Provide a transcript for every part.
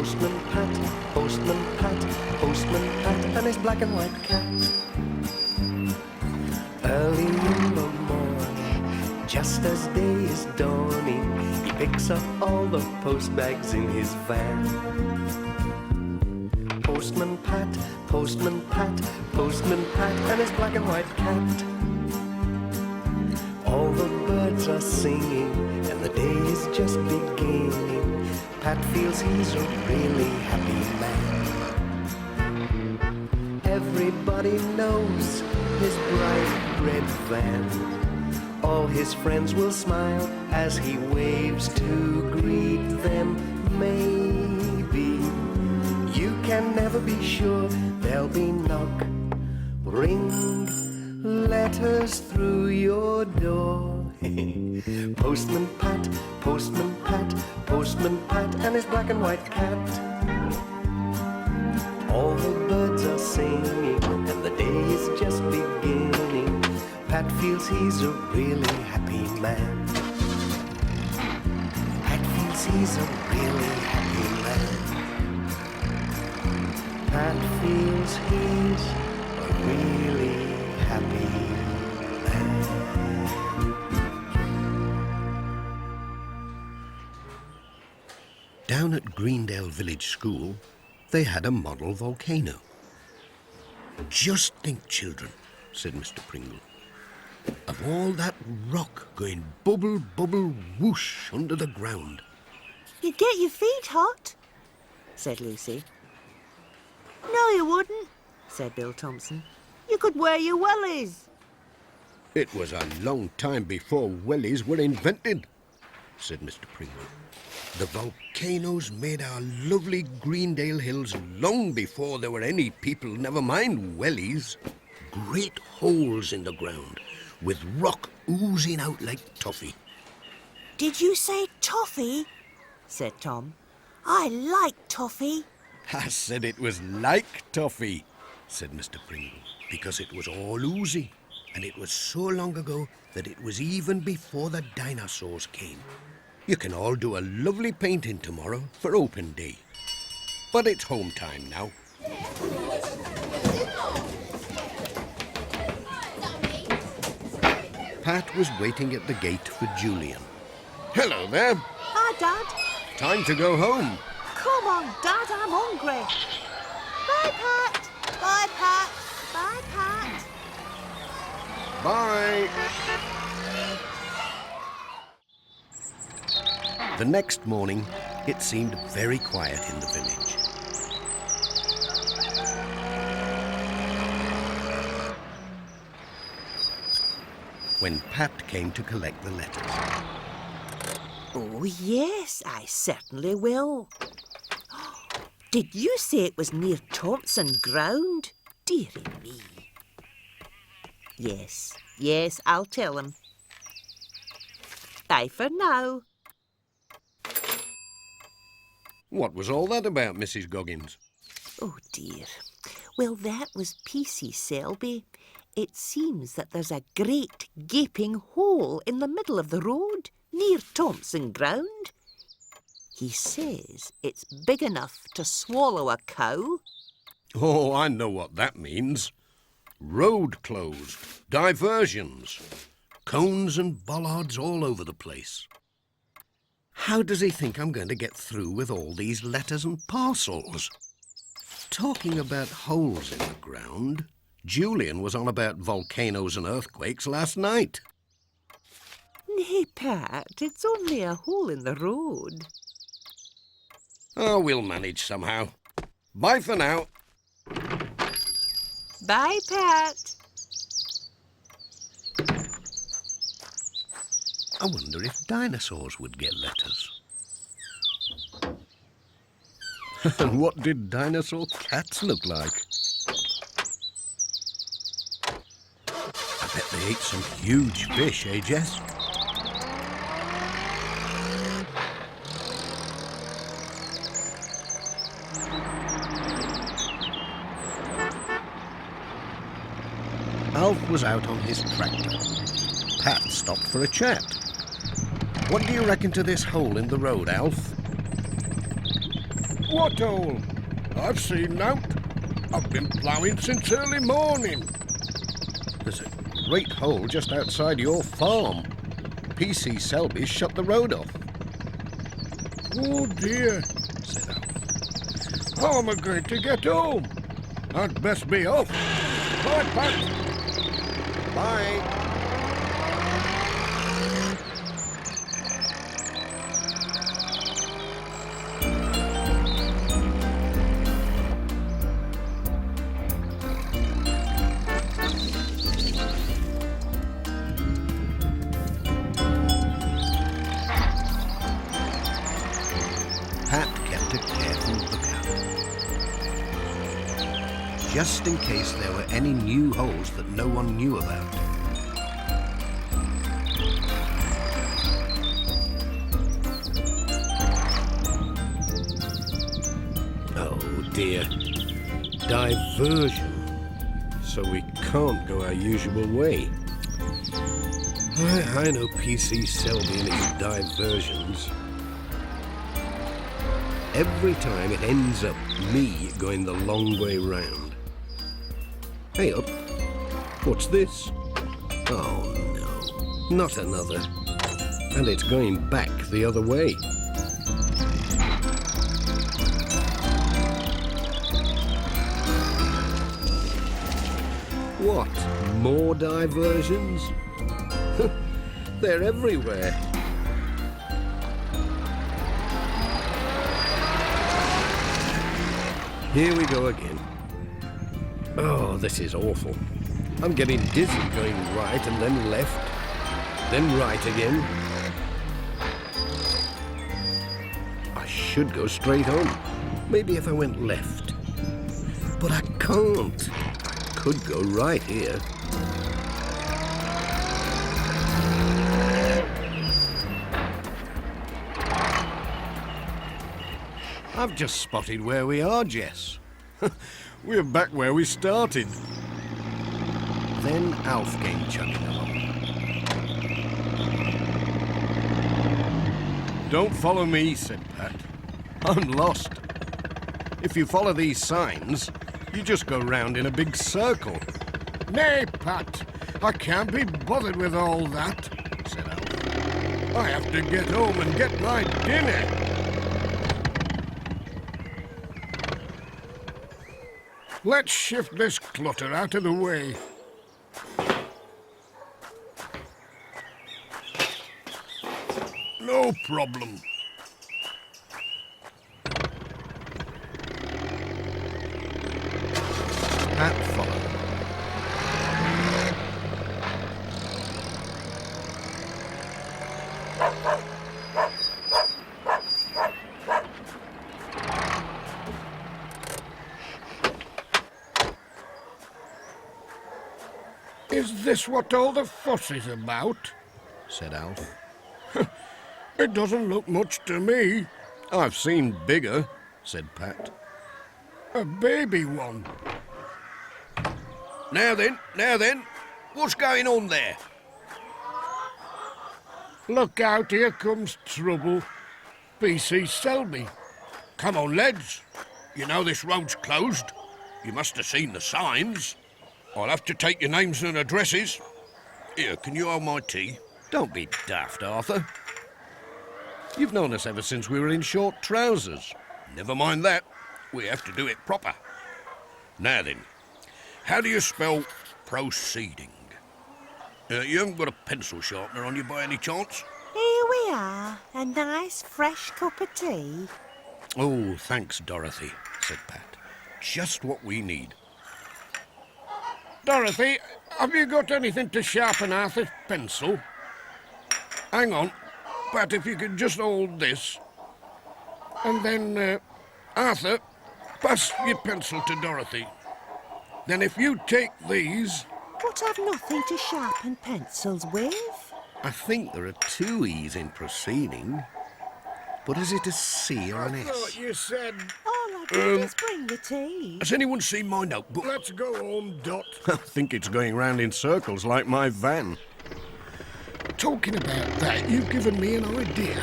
Postman Pat, Postman Pat, Postman Pat, and his black and white cat. Early in the morning, just as day is dawning, he picks up all the post bags in his van. Postman Pat, Postman Pat, Postman Pat, and his black and white cat. All the birds are singing, and the day is just beginning. Pat feels he's a really happy man. Everybody knows his bright red van. All his friends will smile as he waves to greet them. Maybe you can never be sure. There'll be knock, ring, letters through your door. Postman Pat, Postman Pat, Postman Pat, and his black and white cat. All the birds are singing, and the day is just beginning. Pat feels he's a really happy man. Pat feels he's a really happy man. Pat feels he's a really happy man. Down at Greendale Village School, they had a model volcano. "Just think, children," said Mr. Pringle, "of all that rock going bubble, bubble, whoosh under the ground." "You'd get your feet hot," said Lucy. "No, you wouldn't," said Bill Thompson. "You could wear your wellies." "It was a long time before wellies were invented," said Mr. Pringle. "The volcanoes made our lovely Greendale hills long before there were any people, never mind wellies. Great holes in the ground, with rock oozing out like toffee." "Did you say toffee?" said Tom. "I like toffee." "I said it was like toffee," said Mr. Pringle, "because it was all oozy, and it was so long ago that it was even before the dinosaurs came. You can all do a lovely painting tomorrow for open day. But it's home time now." Pat was waiting at the gate for Julian. "Hello there. Hi, Dad. Time to go home." Come on, Dad, I'm hungry. Bye, Pat. Bye, Pat. Bye, Pat. Bye. The next morning, it seemed very quiet in the village. When Pat came to collect the letters. Oh, yes, I certainly will. Did you say it was near Thompson Ground? Dearie me. Yes, I'll tell him. Bye for now. What was all that about, Mrs. Goggins? Oh, dear. Well, that was P.C. Selby. It seems that there's a great gaping hole in the middle of the road near Thompson Ground. He says it's big enough to swallow a cow. Oh, I know what that means. Road closed, diversions, cones and bollards all over the place. How does he think I'm going to get through with all these letters and parcels? Talking about holes in the ground, Julian was on about volcanoes and earthquakes last night. Nay, Pat, it's only a hole in the road. Oh, we'll manage somehow. Bye for now. Bye, Pat. I wonder if dinosaurs would get letters. And what did dinosaur cats look like? I bet they ate some huge fish, eh, Jess? Alf was out on his tractor. Pat stopped for a chat. "What do you reckon to this hole in the road, Alf?" What hole? I've seen nought. I've been ploughing since early morning. There's a great hole just outside your farm. PC Selby's shut the road off. Oh dear, said Alf. How am I going to get home? I'd best be off. Bye, Pat. Bye. Pat kept a careful lookout, just in case there were any new holes that no one knew about. Oh dear, diversion. So we can't go our usual way. I know PC Selby and his diversions. Every time it ends up me going the long way round. Hey up, what's this? Oh no, not another. And it's going back the other way. What, more diversions? They're everywhere. Here we go again. Oh, this is awful. I'm getting dizzy going right and then left, then right again. I should go straight home. Maybe if I went left. But I can't. I could go right here. I've just spotted where we are, Jess. We're back where we started. Then Alf came chugging along. Don't follow me, said Pat. I'm lost. If you follow these signs, you just go round in a big circle. Nay, Pat, I can't be bothered with all that, said Alf. I have to get home and get my dinner. Let's shift this clutter out of the way. No problem. Pat followed. Is this what all the fuss is about? Said Alf. It doesn't look much to me. I've seen bigger, said Pat. A baby one. Now then, what's going on there? Look out, here comes trouble. PC Selby. Come on, lads. You know this road's closed. You must have seen the signs. I'll have to take your names and addresses. Here, can you hold my tea? Don't be daft, Arthur. You've known us ever since we were in short trousers. Never mind that. We have to do it proper. Now then, how do you spell proceeding? You haven't got a pencil sharpener on you by any chance? Here we are, a nice fresh cup of tea. Oh, thanks, Dorothy, said Pat. Just what we need. Dorothy, have you got anything to sharpen Arthur's pencil? Hang on, Pat, if you could just hold this. And then, Arthur, pass your pencil to Dorothy. Then if you take these... But I've nothing to sharpen pencils with. I think there are two E's in proceeding. But is it a C or an S? I thought you said... All I did is bring the tea. Has anyone seen my notebook? Let's go home, Dot. I think it's going round in circles like my van. Talking about that, you've given me an idea.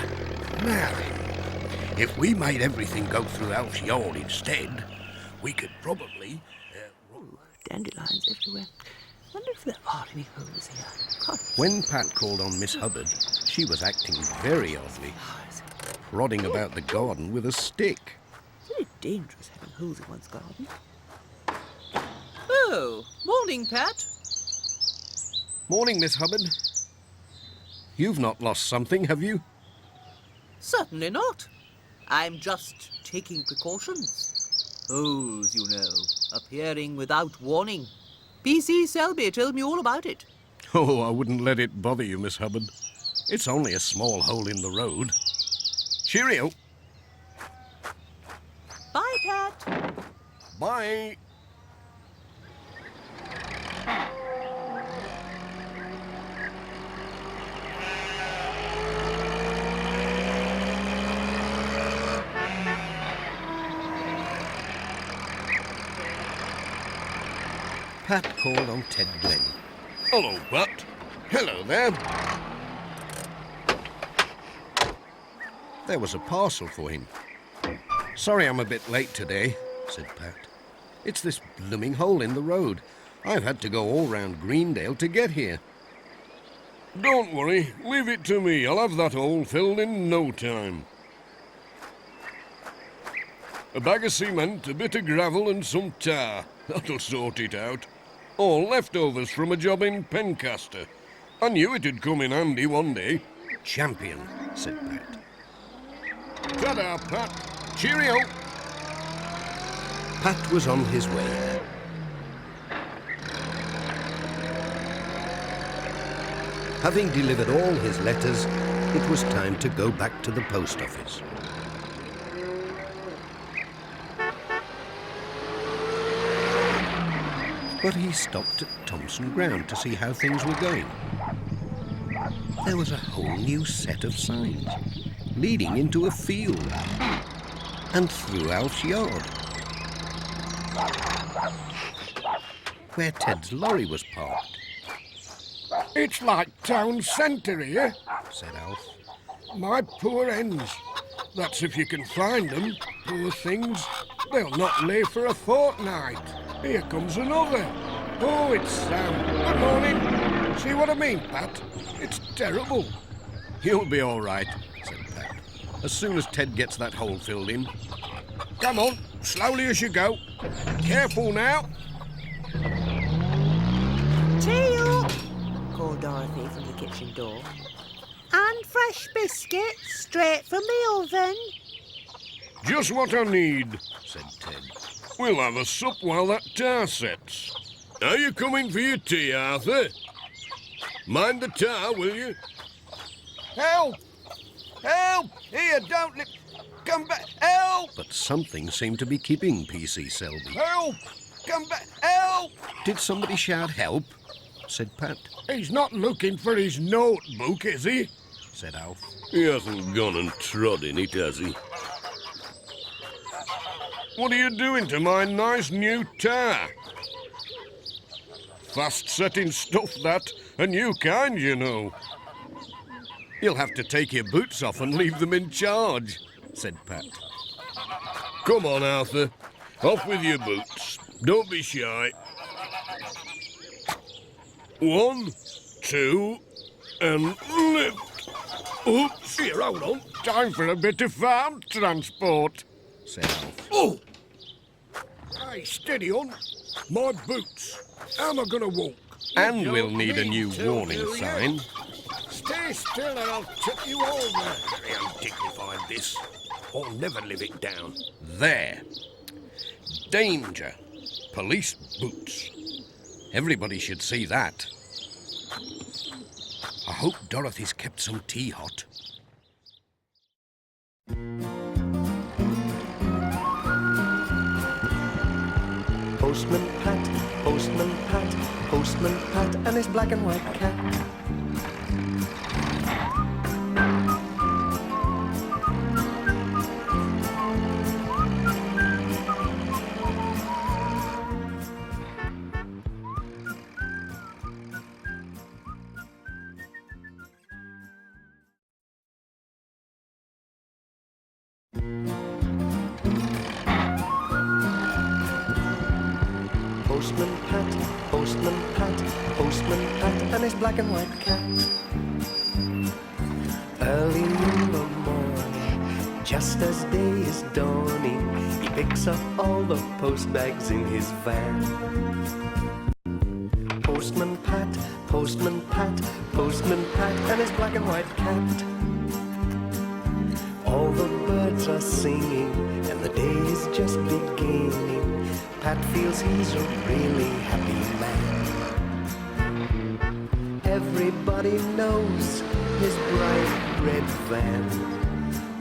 Now then, If we made everything go through Alf's yard instead, we could probably... Dandelions everywhere. Wonder if there are any holes here. Can't When Pat called on Miss Hubbard, she was acting very oddly, prodding about the garden with a stick. very dangerous having holes in one's garden. Oh, morning, Pat. Morning, Miss Hubbard. You've not lost something, have you? Certainly not. I'm just taking precautions. Holes, you know, appearing without warning. P.C. Selby told me all about it. Oh, I wouldn't let it bother you, Miss Hubbard. It's only a small hole in the road. Cheerio. Bye, Pat. Bye. Pat called on Ted Glenn. Hello, Pat. Hello there. There was a parcel for him. Sorry I'm a bit late today, said Pat. It's this blooming hole in the road. I've had to go all round Greendale to get here. Don't worry. Leave it to me. I'll have that hole filled in no time. A bag of cement, a bit of gravel and some tar. That'll sort it out. All leftovers from a job in Pencaster. I knew it'd come in handy one day. Champion, said Pat. Ta-da, Pat. Cheerio. Pat was on his way. Having delivered all his letters, it was time to go back to the post office. But he stopped at Thompson Ground to see how things were going. There was a whole new set of signs leading into a field and through Alf's yard, where Ted's lorry was parked. It's like town centre here, Said Alf. my poor hens. That's if you can find them, poor things. They'll not lay for a fortnight. Here comes another. Oh, it's Sam. Good morning. See what I mean, Pat? It's terrible. You'll be all right, said Pat, as soon as Ted gets that hole filled in. Come on, slowly as you go. Careful now. Tea up, called Dorothy from the kitchen door. And fresh biscuits, straight from the oven. Just what I need, said Ted. We'll have a sup while that tar sets. Are you coming for your tea, Arthur? Mind the tar, will you? Help! Help! Here, don't let... Come back! Help! But something seemed to be keeping P.C. Selby. Help! Come back! Help! Did somebody shout help? Said Pat. He's not looking for his notebook, is he? Said Alf. He hasn't gone and trod in it, has he? What are you doing to my nice new tar? Fast-setting stuff, that. A new kind, you know. You'll have to take your boots off and leave them in charge, said Pat. Come on, Arthur. Off with your boots. Don't be shy. 1, 2, and lift. Oops, here, hold on. Time for a bit of farm transport, said Alf. Oh! Hey, steady on. My boots. How am I going to walk? And You we'll don't need a new to, warning do you? sign. Stay still and I'll tip you over. Very undignified, this. I'll never live it down. There. Danger. Police boots. Everybody should see that. I hope Dorothy's kept some tea hot. Postman Pat, Postman Pat, Postman Pat and his black and white cat. Postman Pat, Postman Pat, Postman Pat, and his black and white cat. Early in the morning, just as day is dawning, he picks up all the post bags in his van. Postman Pat, Postman Pat, Postman Pat, and his black and white cat. All the birds are singing, and the day is just beginning. Pat feels he's a really happy man. Everybody knows his bright red van.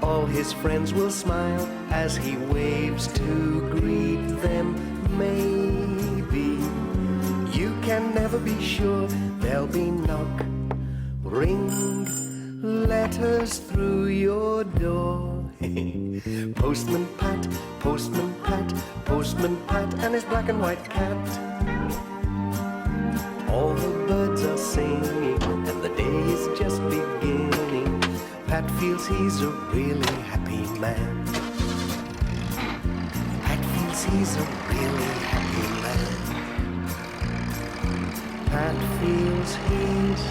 All his friends will smile as he waves to greet them. Maybe you can never be sure. There'll be knock, ring, letters through your door. Postman Pat, Postman Pat, Postman Pat, and his black and white cat. All the birds are singing, and the day is just beginning. Pat feels he's a really happy man. Pat feels he's a really happy man. Pat feels he's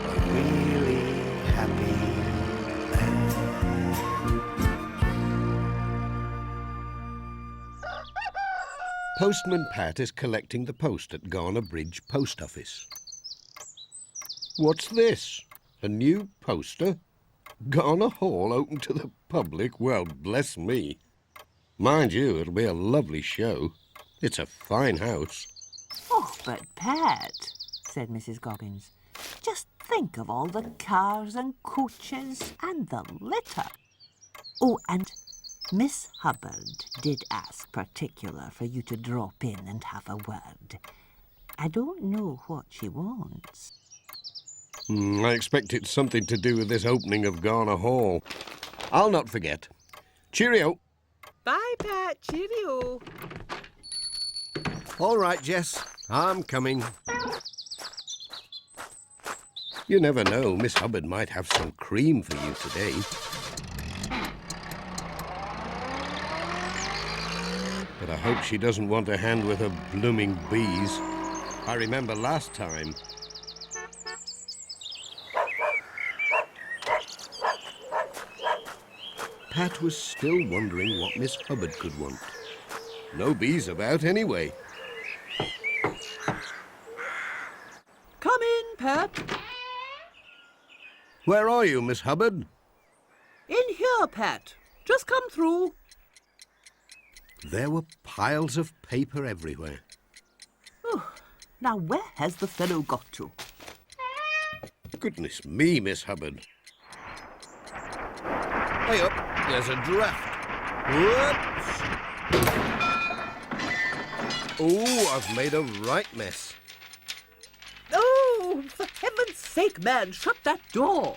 a really happy man. Postman Pat is collecting the post at Garner Bridge Post Office. What's this? A new poster? Garner Hall open to the public? Well, bless me. Mind you, it'll be a lovely show. It's a fine house. Oh, but Pat, said Mrs. Goggins, just think of all the cars and coaches and the litter. Oh, and Miss Hubbard did ask particular for you to drop in and have a word. I don't know what she wants. I expect it's something to do with this opening of Garner Hall. I'll not forget. Cheerio. Bye, Pat. Cheerio. All right, Jess. I'm coming. You never know. Miss Hubbard might have some cream for you today. But I hope she doesn't want a hand with her blooming bees. I remember last time. Pat was still wondering what Miss Hubbard could want. No bees about anyway. Come in, Pat. Where are you, Miss Hubbard? In here, Pat. Just come through. There were piles of paper everywhere. Oh, now where has the fellow got to? Goodness me, Miss Hubbard. Hey up, there's a draft. Whoops! Oh, I've made a right mess. Oh, for heaven's sake, man, shut that door.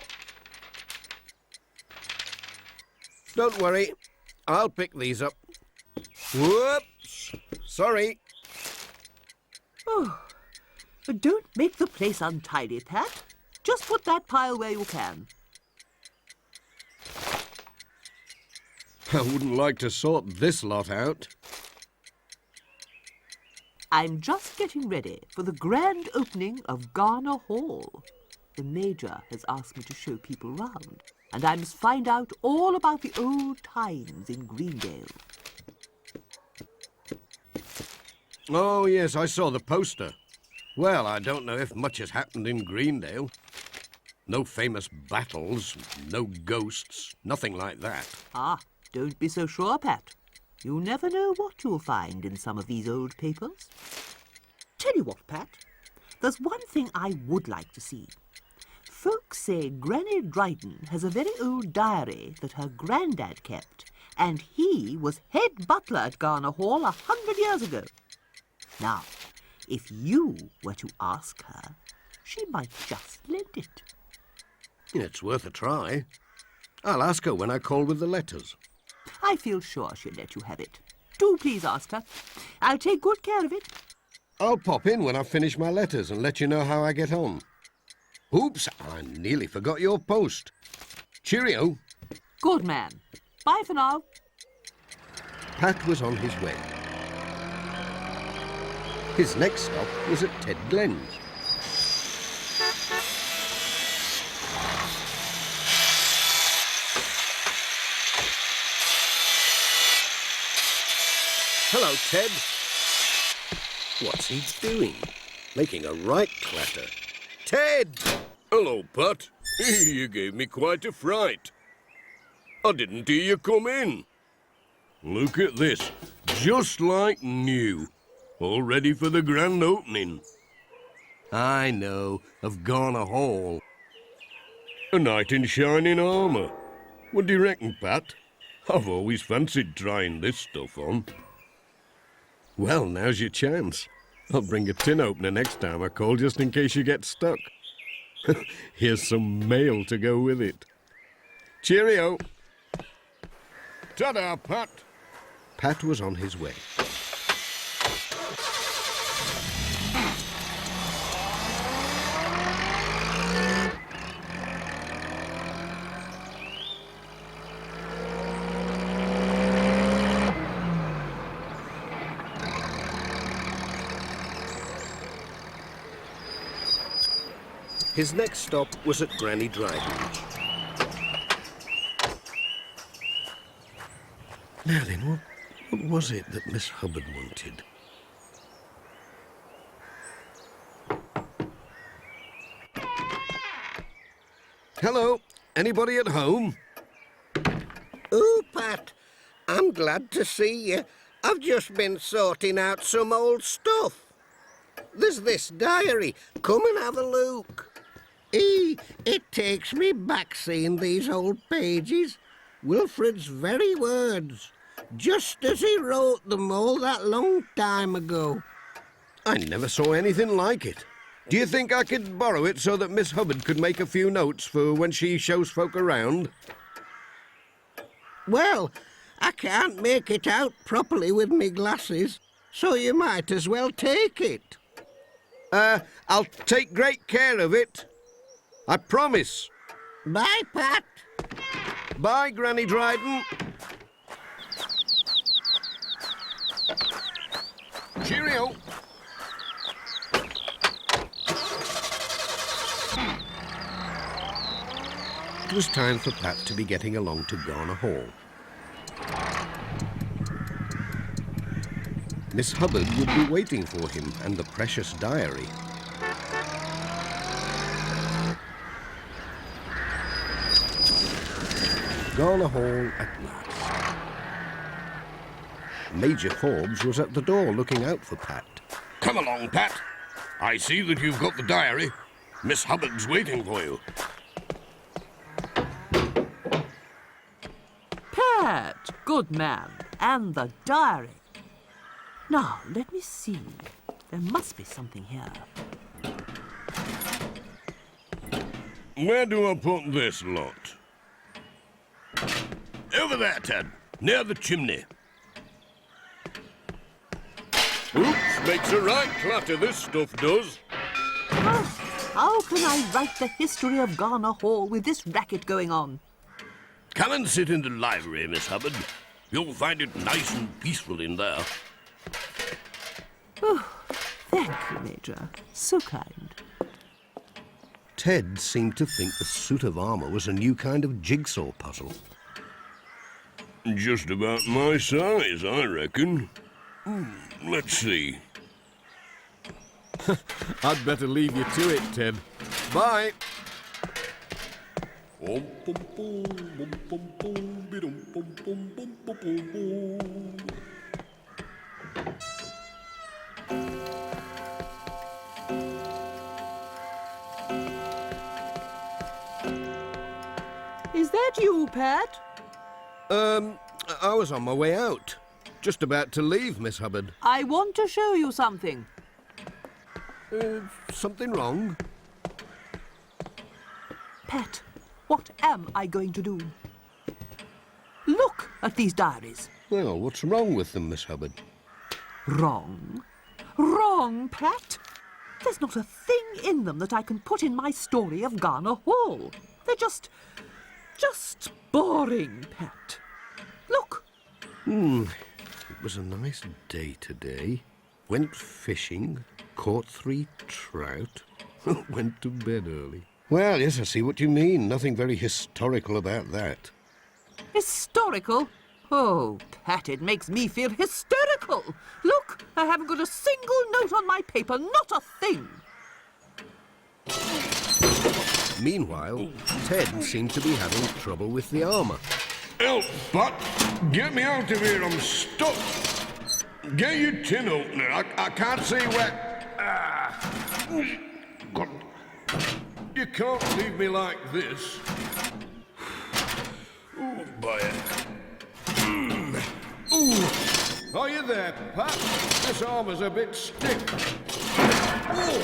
Don't worry, I'll pick these up. Whoops! Sorry. Oh, but don't make the place untidy, Pat. Just put that pile where you can. I wouldn't like to sort this lot out. I'm just getting ready for the grand opening of Garner Hall. The Major has asked me to show people round, and I must find out all about the old times in Greendale. Oh, yes, I saw the poster. Well, I don't know if much has happened in Greendale. No famous battles, no ghosts, nothing like that. Ah, don't be so sure, Pat. You never know what you'll find in some of these old papers. Tell you what, Pat, there's one thing I would like to see. Folks say Granny Dryden has a very old diary that her granddad kept, and he was head butler at Garner Hall 100 years ago. Now, if you were to ask her, she might just lend it. It's worth a try. I'll ask her when I call with the letters. I feel sure she'll let you have it. Do please ask her. I'll take good care of it. I'll pop in when I've finished my letters and let you know how I get on. Oops, I nearly forgot your post. Cheerio. Good man. Bye for now. Pat was on his way. His next stop was at Ted Glenn's. Hello, Ted. What's he doing? Making a right clatter. Ted! Hello, Pat. You gave me quite a fright. I didn't hear you come in. Look at this. Just like new. All ready for the grand opening. I know, of Garner Hall. A knight in shining armour. What do you reckon, Pat? I've always fancied trying this stuff on. Well, now's your chance. I'll bring a tin opener next time I call, just in case you get stuck. Here's some mail to go with it. Cheerio. Ta-da, Pat. Pat was on his way. His next stop was at Granny Dryden's. Now then, what was it that Miss Hubbard wanted? Hello, anybody at home? Oh, Pat, I'm glad to see you. I've just been sorting out some old stuff. There's this diary. Come and have a look. It takes me back seeing these old pages. Wilfred's very words, just as he wrote them all that long time ago. I never saw anything like it. Do you think I could borrow it so that Miss Hubbard could make a few notes for when she shows folk around? Well, I can't make it out properly with me glasses, so you might as well take it. I'll take great care of it. I promise. Bye, Pat. Bye, Granny Dryden. Cheerio. It was time for Pat to be getting along to Garner Hall. Miss Hubbard would be waiting for him and the precious diary. Garner Hall at last. Major Forbes was at the door looking out for Pat. Come along, Pat. I see that you've got the diary. Miss Hubbard's waiting for you. Pat, good man, and the diary. Now, let me see. There must be something here. Where do I put this lot? Over there, Ted. Near the chimney. Oops, makes a right clatter, this stuff does. How can I write the history of Garner Hall with this racket going on? Come and sit in the library, Miss Hubbard. You'll find it nice and peaceful in there. Oh, thank you, Major. So kind. Ted seemed to think the suit of armour was a new kind of jigsaw puzzle. Just about my size, I reckon. Let's see. I'd better leave you to it, Ted. Bye. Is that you, Pat? I was on my way out. Just about to leave, Miss Hubbard. I want to show you something. Something wrong? Pat, what am I going to do? Look at these diaries. Well, what's wrong with them, Miss Hubbard? Wrong. Wrong, Pat. There's not a thing in them that I can put in my story of Garner Hall. They're just boring, Pat. Look. was a nice day today. Went fishing, caught 3 trout, went to bed early. Well, yes, I see what you mean. Nothing very historical about that. Historical? Oh, Pat, it makes me feel hysterical. Look, I haven't got a single note on my paper, not a thing. Meanwhile, Ted seemed to be having trouble with the armour. Help, Pat! Get me out of here, I'm stuck! Get your tin opener, I can't see where... God. You can't leave me like this. Ooh, boy. Ooh. Are you there, Pat? This armour's a bit stiff. Ooh,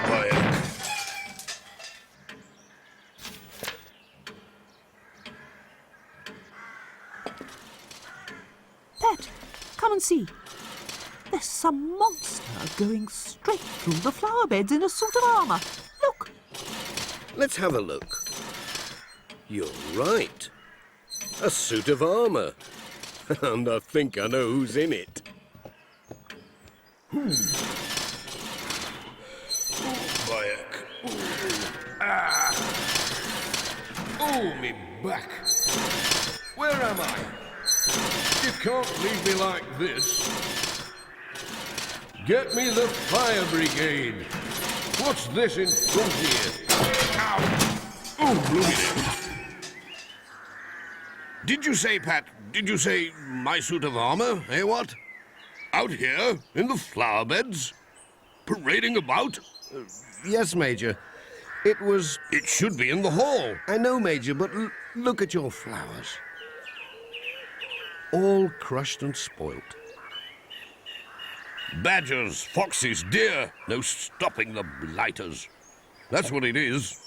boy. Pat, come and see. There's some monster going straight through the flower beds in a suit of armour. Look. Let's have a look. You're right. A suit of armour. And I think I know who's in it. Bayek. Oh, me back. Where am I? You can't leave me like this. Get me the fire brigade. What's this in front here? Ow! Oh, bloody. Did you say, Pat, did you say my suit of armour, eh, what? Out here, in the flower beds? Parading about? Yes, Major. It should be in the hall. I know, Major, but look at your flowers. All crushed and spoilt. Badgers, foxes, deer. No stopping the blighters. That's what it is.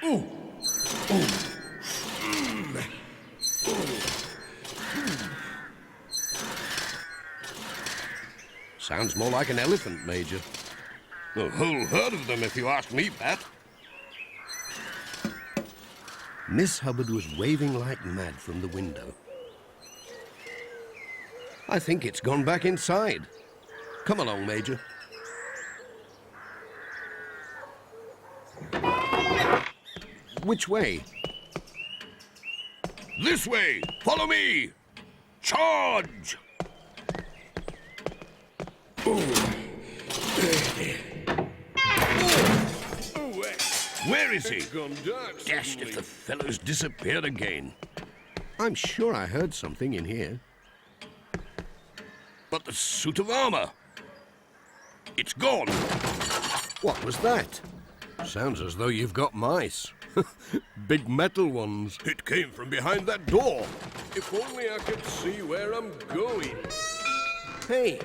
Ooh. Sounds more like an elephant, Major. A whole herd of them, if you ask me, Pat. Miss Hubbard was waving like mad from the window. I think it's gone back inside. Come along, Major. Which way? This way! Follow me! Charge! Where is he? Dashed if the fellow's disappeared again. I'm sure I heard something in here. But the suit of armour. It's gone. What was that? Sounds as though you've got mice. Big metal ones. It came from behind that door. If only I could see where I'm going. Hey,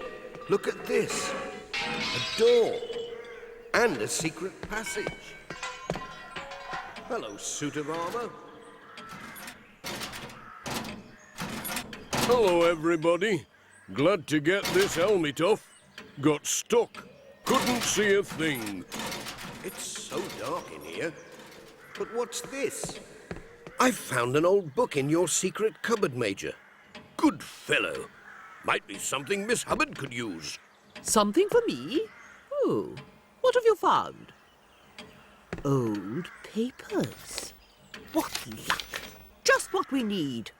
look at this. A door. And a secret passage. Hello, suit of armour. Hello, everybody. Glad to get this helmet off. Got stuck. Couldn't see a thing. It's so dark in here. But what's this? I found an old book in your secret cupboard, Major. Good fellow. Might be something Miss Hubbard could use. Something for me? Oh, what have you found? Old papers. What luck! Just what we need.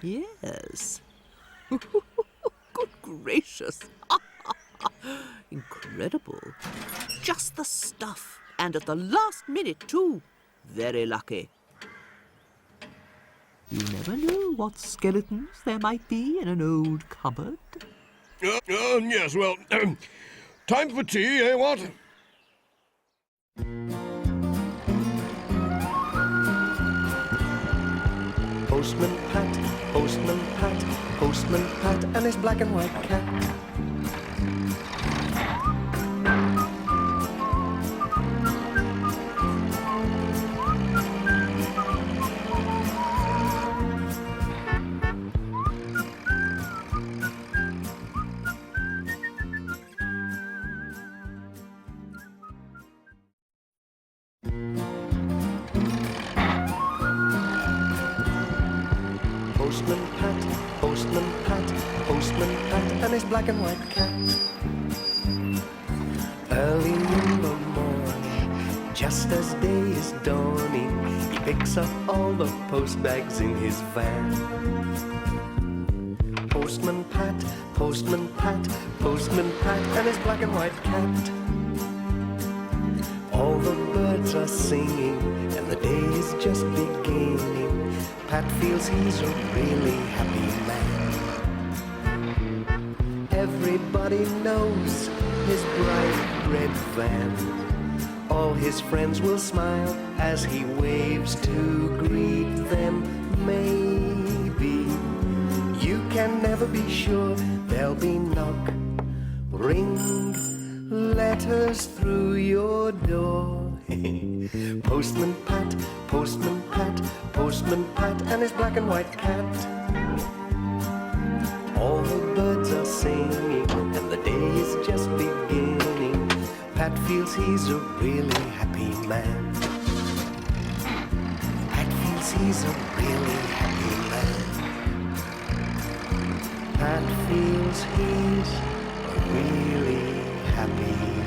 Yes. Good gracious. Incredible. Just the stuff. And at the last minute, too. Very lucky. You never know what skeletons there might be in an old cupboard. Yes, well, time for tea, eh, what? Postman Pat, Postman Pat, Postman Pat, and his black and white cat. Postman Pat, Postman Pat, Postman Pat, and his black and white cat. Early in the morning, just as day is dawning, he picks up all the post bags in his van. Postman Pat, Postman Pat, Postman Pat, and his black and white cat. All the birds are singing, and the day is just beginning. Pat feels he's a really happy man. Everybody knows his bright red van. All his friends will smile as he waves to greet them. Maybe you can never be sure. There'll be knock, ring, letters through your door. Postman Pat, Postman Pat, Postman Pat, and his black and white cat. All the birds are singing, and the day is just beginning. Pat feels he's a really happy man. Pat feels he's a really happy man. Pat feels he's a really happy man.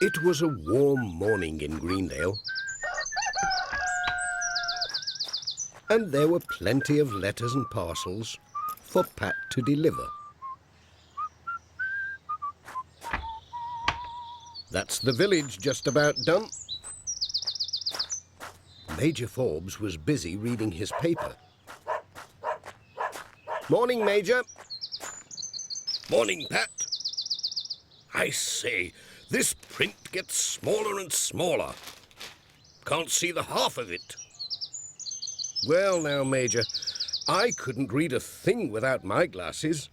It was a warm morning in Greendale, and there were plenty of letters and parcels for Pat to deliver. That's the village just about done. Major Forbes was busy reading his paper. Morning, Major. Morning, Pat. I say, this print gets smaller and smaller. Can't see the half of it. Well now, Major, I couldn't read a thing without my glasses.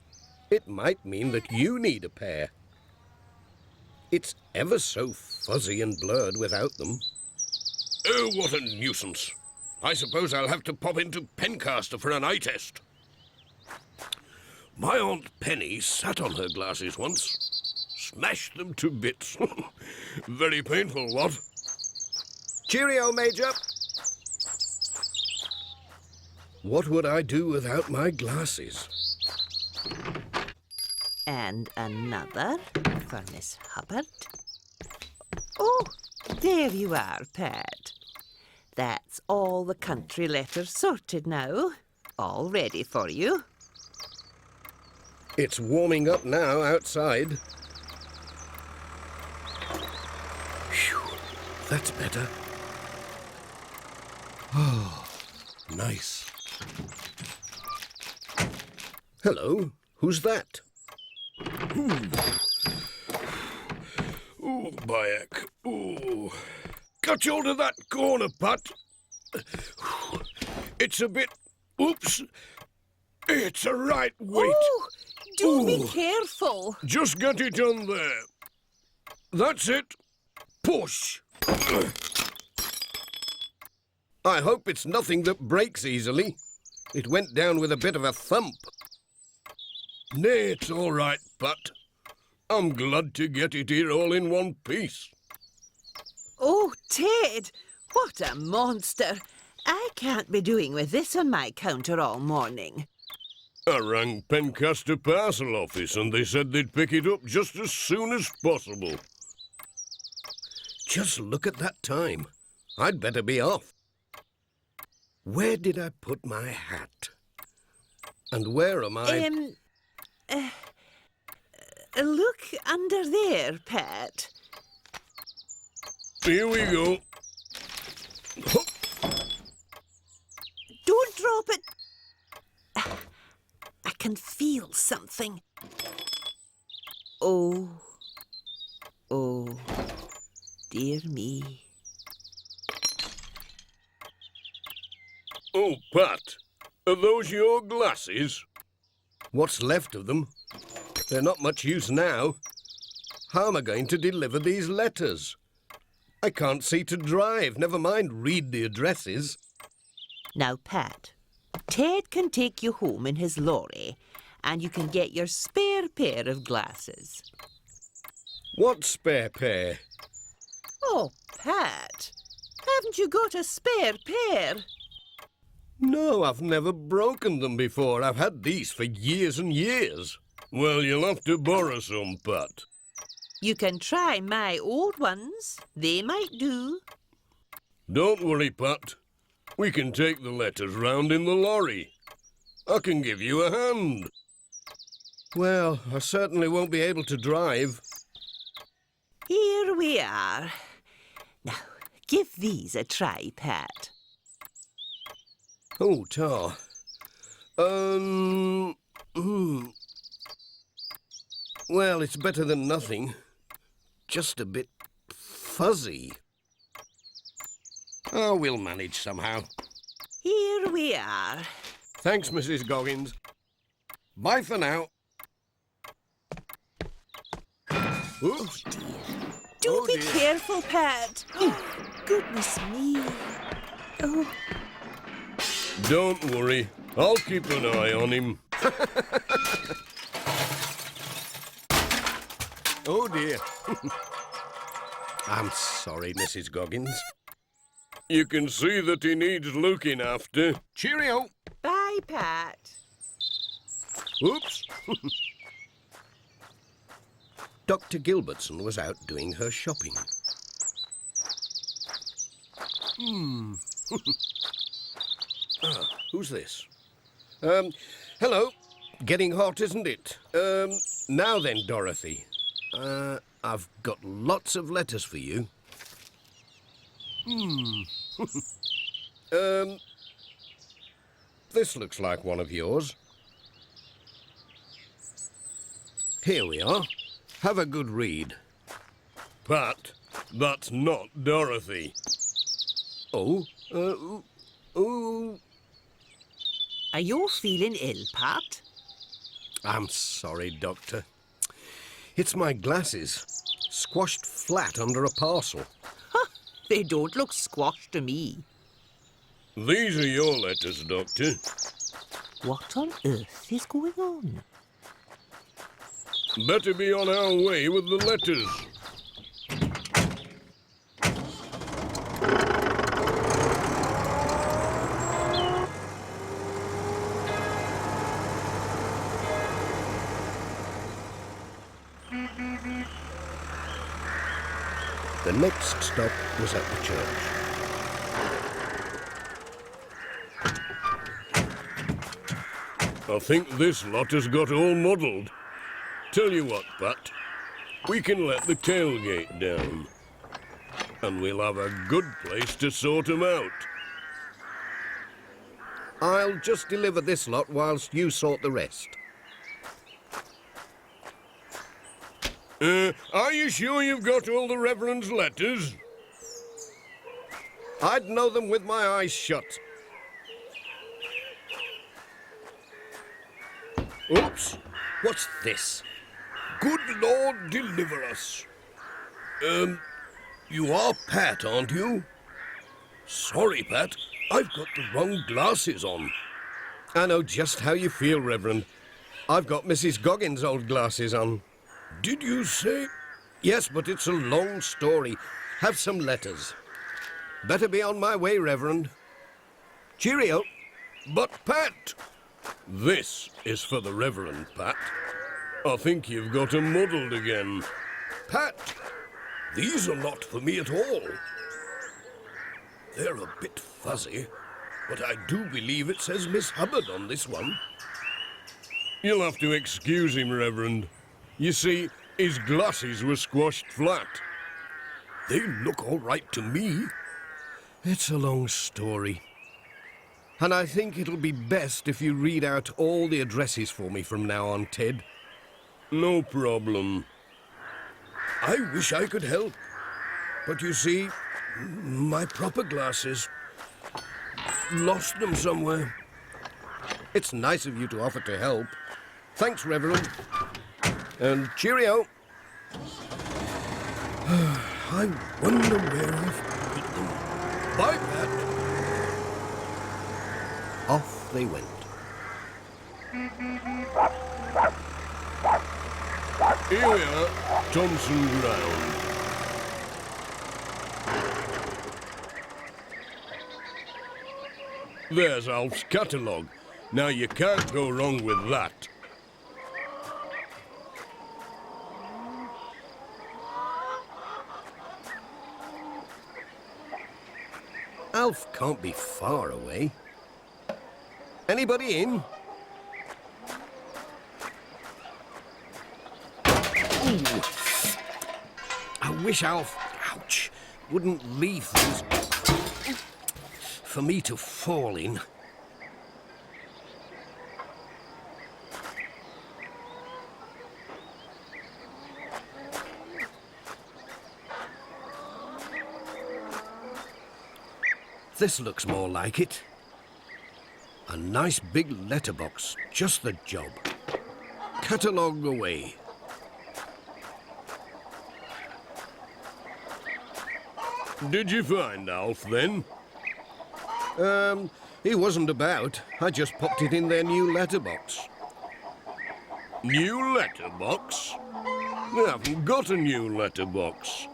It might mean that you need a pair. It's ever so fuzzy and blurred without them. Oh, what a nuisance. I suppose I'll have to pop into Pencaster for an eye test. My Aunt Penny sat on her glasses once. Smashed them to bits. Very painful, what? Cheerio, Major. What would I do without my glasses? And another for Miss Hubbard. Oh, there you are, Pat. That's all the country letters sorted now. All ready for you. It's warming up now outside. Phew, that's better. Oh, nice. Hello, who's that? Ooh, Bayek. Ooh. Catch hold of that corner, Pat. It's a bit... Oops. It's a right weight. Oh, do be Ooh. careful. Just get it on there. That's it. Push. I hope it's nothing that breaks easily. It went down with a bit of a thump. Nay, it's all right, Pat. I'm glad to get it here all in one piece. Oh, Ted, what a monster. I can't be doing with this on my counter all morning. I rang Pencaster Parcel Office and they said they'd pick it up just as soon as possible. Just look at that time. I'd better be off. Where did I put my hat? And where am I? Look under there, Pat. Here we go. Don't drop it. I can feel something. Oh, dear me. Oh, Pat, are those your glasses? What's left of them? They're not much use now. How am I going to deliver these letters? I can't see to drive, never mind read the addresses. Now, Pat, Ted can take you home in his lorry and you can get your spare pair of glasses. What spare pair? Oh, Pat, haven't you got a spare pair? No, I've never broken them before. I've had these for years and years. Well, you'll have to borrow some, Pat. You can try my old ones. They might do. Don't worry, Pat. We can take the letters round in the lorry. I can give you a hand. Well, I certainly won't be able to drive. Here we are. Now, give these a try, Pat. Oh, tar. Well, it's better than nothing. Just a bit fuzzy. Oh, we'll manage somehow. Here we are. Thanks, Mrs. Goggins. Bye for now. Oops. Do be dear. careful, Pat. Goodness me. Oh, Don't worry. I'll keep an eye on him. Oh, dear. I'm sorry, Mrs. Goggins. You can see that he needs looking after. Cheerio. bye, Pat. Oops. Dr. Gilbertson was out doing her shopping. Who's this? Hello. Getting hot, isn't it? Now then, Dorothy. I've got lots of letters for you. This looks like one of yours. Here we are. Have a good read. Pat, that's not Dorothy. Oh, Are you feeling ill, Pat? I'm sorry, Doctor. It's my glasses, squashed flat under a parcel. They don't look squashed to me. These are your letters, Doctor. What on earth is going on? Better be on our way with the letters. The next stop was at the church. I think this lot has got all muddled. Tell you what, Pat, we can let the tailgate down. And we'll have a good place to sort 'em out. I'll just deliver this lot whilst you sort the rest. Are you sure you've got all the Reverend's letters? I'd know them with my eyes shut. Oops, what's this? Good Lord, deliver us. You are Pat, aren't you? Sorry, Pat, I've got the wrong glasses on. I know just how you feel, Reverend. I've got Mrs. Goggins' old glasses on. Did you say? Yes, but it's a long story. Have some letters. Better be on my way, Reverend. Cheerio. But, Pat, this is for the Reverend, Pat. I think you've got 'em muddled again. Pat, these are not for me at all. They're a bit fuzzy, but I do believe it says Miss Hubbard on this one. You'll have to excuse him, Reverend. You see, his glasses were squashed flat. They look all right to me. It's a long story. And I think it'll be best if you read out all the addresses for me from now on, Ted. No problem. I wish I could help. But you see, my proper glasses, lost them somewhere. It's nice of you to offer to help. Thanks, Reverend. And cheerio. I wonder where I've put them. Bye, Pat. Off they went. Here we are, Thompson Ground. There's Alf's catalogue. Now you can't go wrong with that. Alf can't be far away. Anybody in? Ooh. I wish Alf, ouch, wouldn't leave things for me to fall in. This looks more like it. A nice big letterbox, just the job. Catalogue away. Did you find Alf then? He wasn't about. I just popped it in their new letterbox. New letterbox? They haven't got a new letterbox.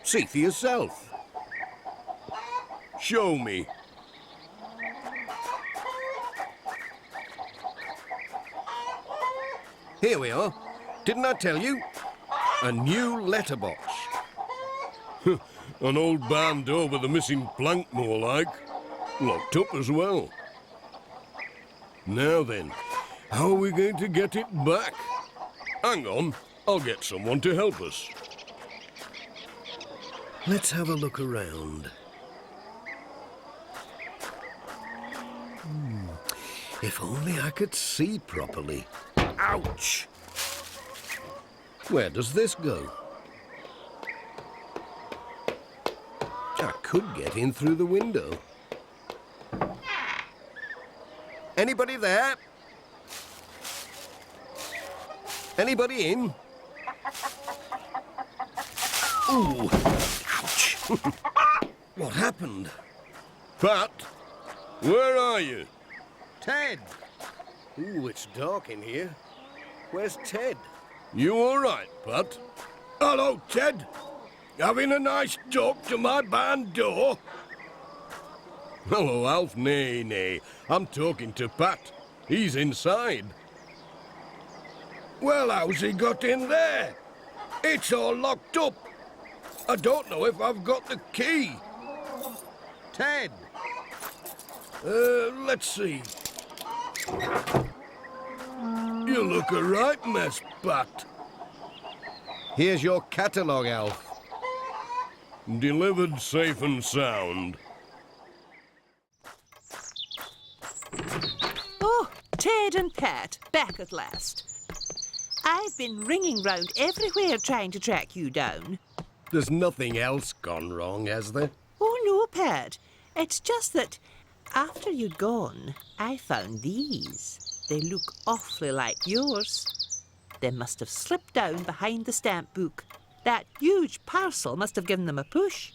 See for yourself. Show me. Here we are. Didn't I tell you? A new letterbox. An old barn door with a missing plank, more like. Locked up as well. Now then, how are we going to get it back? Hang on, I'll get someone to help us. Let's have a look around. If only I could see properly. Ouch! Where does this go? I could get in through the window. Anybody there? Anybody in? Ooh! Ouch! What happened? Pat, where are you? Ted! Ooh, it's dark in here. Where's Ted? You all right, Pat? Hello, Ted. Having a nice talk to my barn door? Hello, Alf. Nay. I'm talking to Pat. He's inside. Well, how's he got in there? It's all locked up. I don't know if I've got the key. Ted! Let's see. You look a right mess, Pat. Here's your catalogue, Alf. Delivered safe and sound. Oh, Ted and Pat, back at last. I've been ringing round everywhere trying to track you down. There's nothing else gone wrong, has there? Oh, no, Pat. It's just that after you'd gone, I found these. They look awfully like yours. They must have slipped down behind the stamp book. That huge parcel must have given them a push.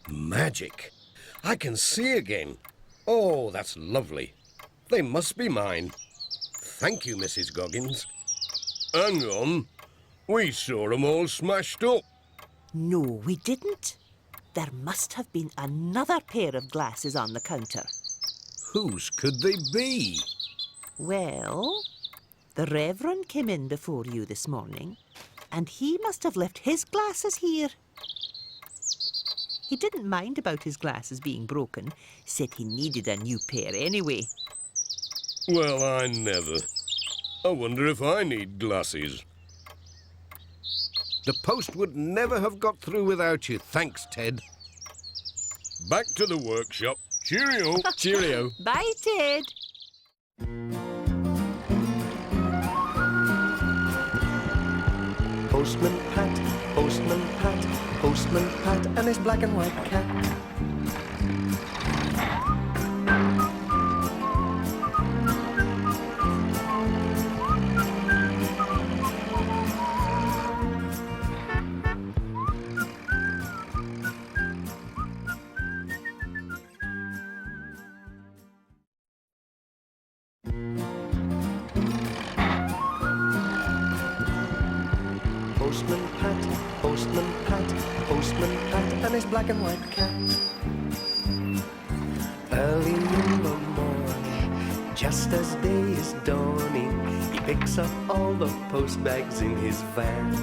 Magic. I can see again. Oh, that's lovely. They must be mine. Thank you, Mrs. Goggins. Hang on. We saw 'em all smashed up. No, we didn't. There must have been another pair of glasses on the counter. Whose could they be? Well, the Reverend came in before you this morning, and he must have left his glasses here. He didn't mind about his glasses being broken, said he needed a new pair anyway. Well, I never. I wonder if I need glasses. The post would never have got through without you. Thanks, Ted. Back to the workshop. Cheerio. Cheerio. Bye, Ted. Postman Pat, Postman Pat, Postman Pat, and his black and white cat. Postman Pat, Postman Pat and his black and white cat. Early in the morning, just as day is dawning, he picks up all the post bags in his van.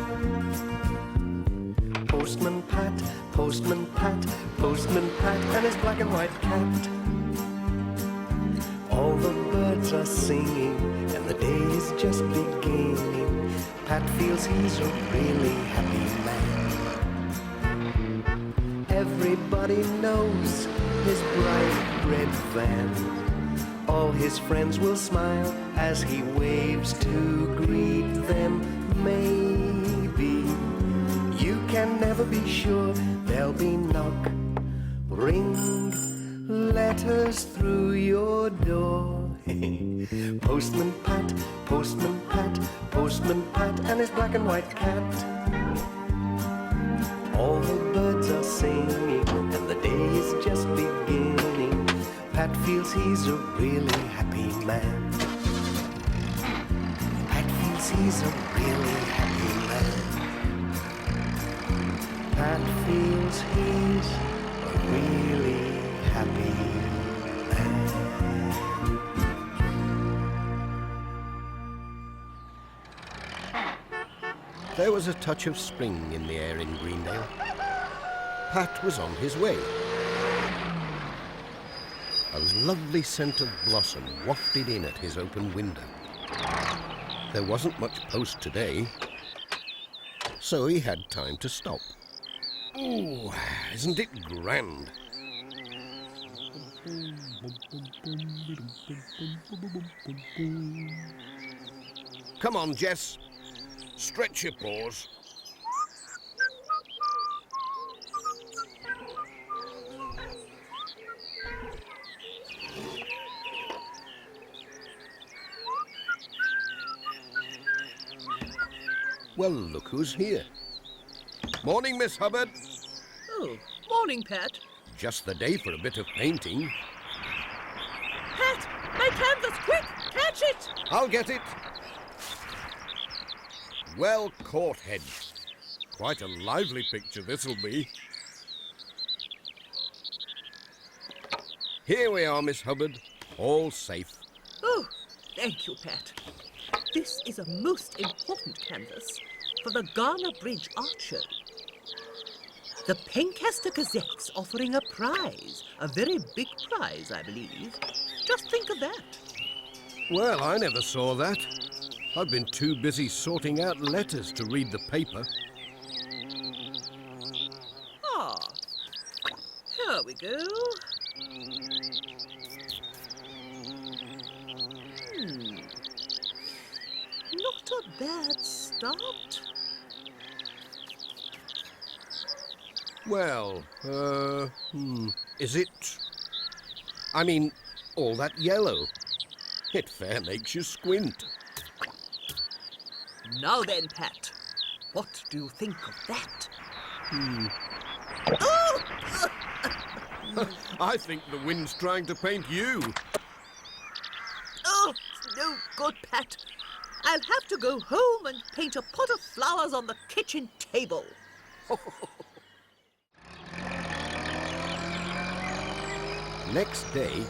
Postman Pat, Postman Pat, Postman Pat and his black and white cat. All the birds are singing and the day is just beginning. Pat feels he's a really happy man. Everybody knows his bright red van. All his friends will smile as he waves to greet them. Maybe you can never be sure. There'll be knock, ring, letters through your door. Postman Pat, Postman Pat, Postman Pat and his black and white cat. All the birds are singing and the day is just beginning. Pat feels he's a really happy man. Pat feels he's a really happy man. Pat feels he's a really happy man. There was a touch of spring in the air in Greendale. Pat was on his way. A lovely scent of blossom wafted in at his open window. There wasn't much post today, so he had time to stop. Ooh, isn't it grand? Come on, Jess. Stretch your paws. Well, look who's here. Morning, Miss Hubbard. Oh, morning, Pat. Just the day for a bit of painting. Pat, my canvas, quick, catch it! I'll get it. Well caught, Head. Quite a lively picture this'll be. Here we are, Miss Hubbard. All safe. Oh, thank you, Pat. This is a most important canvas for the Garner Bridge Art Show. The Pencaster Gazette's offering a prize, a very big prize, I believe. Just think of that. Well, I never saw that. I've been too busy sorting out letters to read the paper. Ah, here we go. Not a bad start. Well, is it? I mean, all that yellow. It fair makes you squint. Now then, Pat, what do you think of that? I think the wind's trying to paint you. Oh, no good, Pat. I'll have to go home and paint a pot of flowers on the kitchen table. Next day,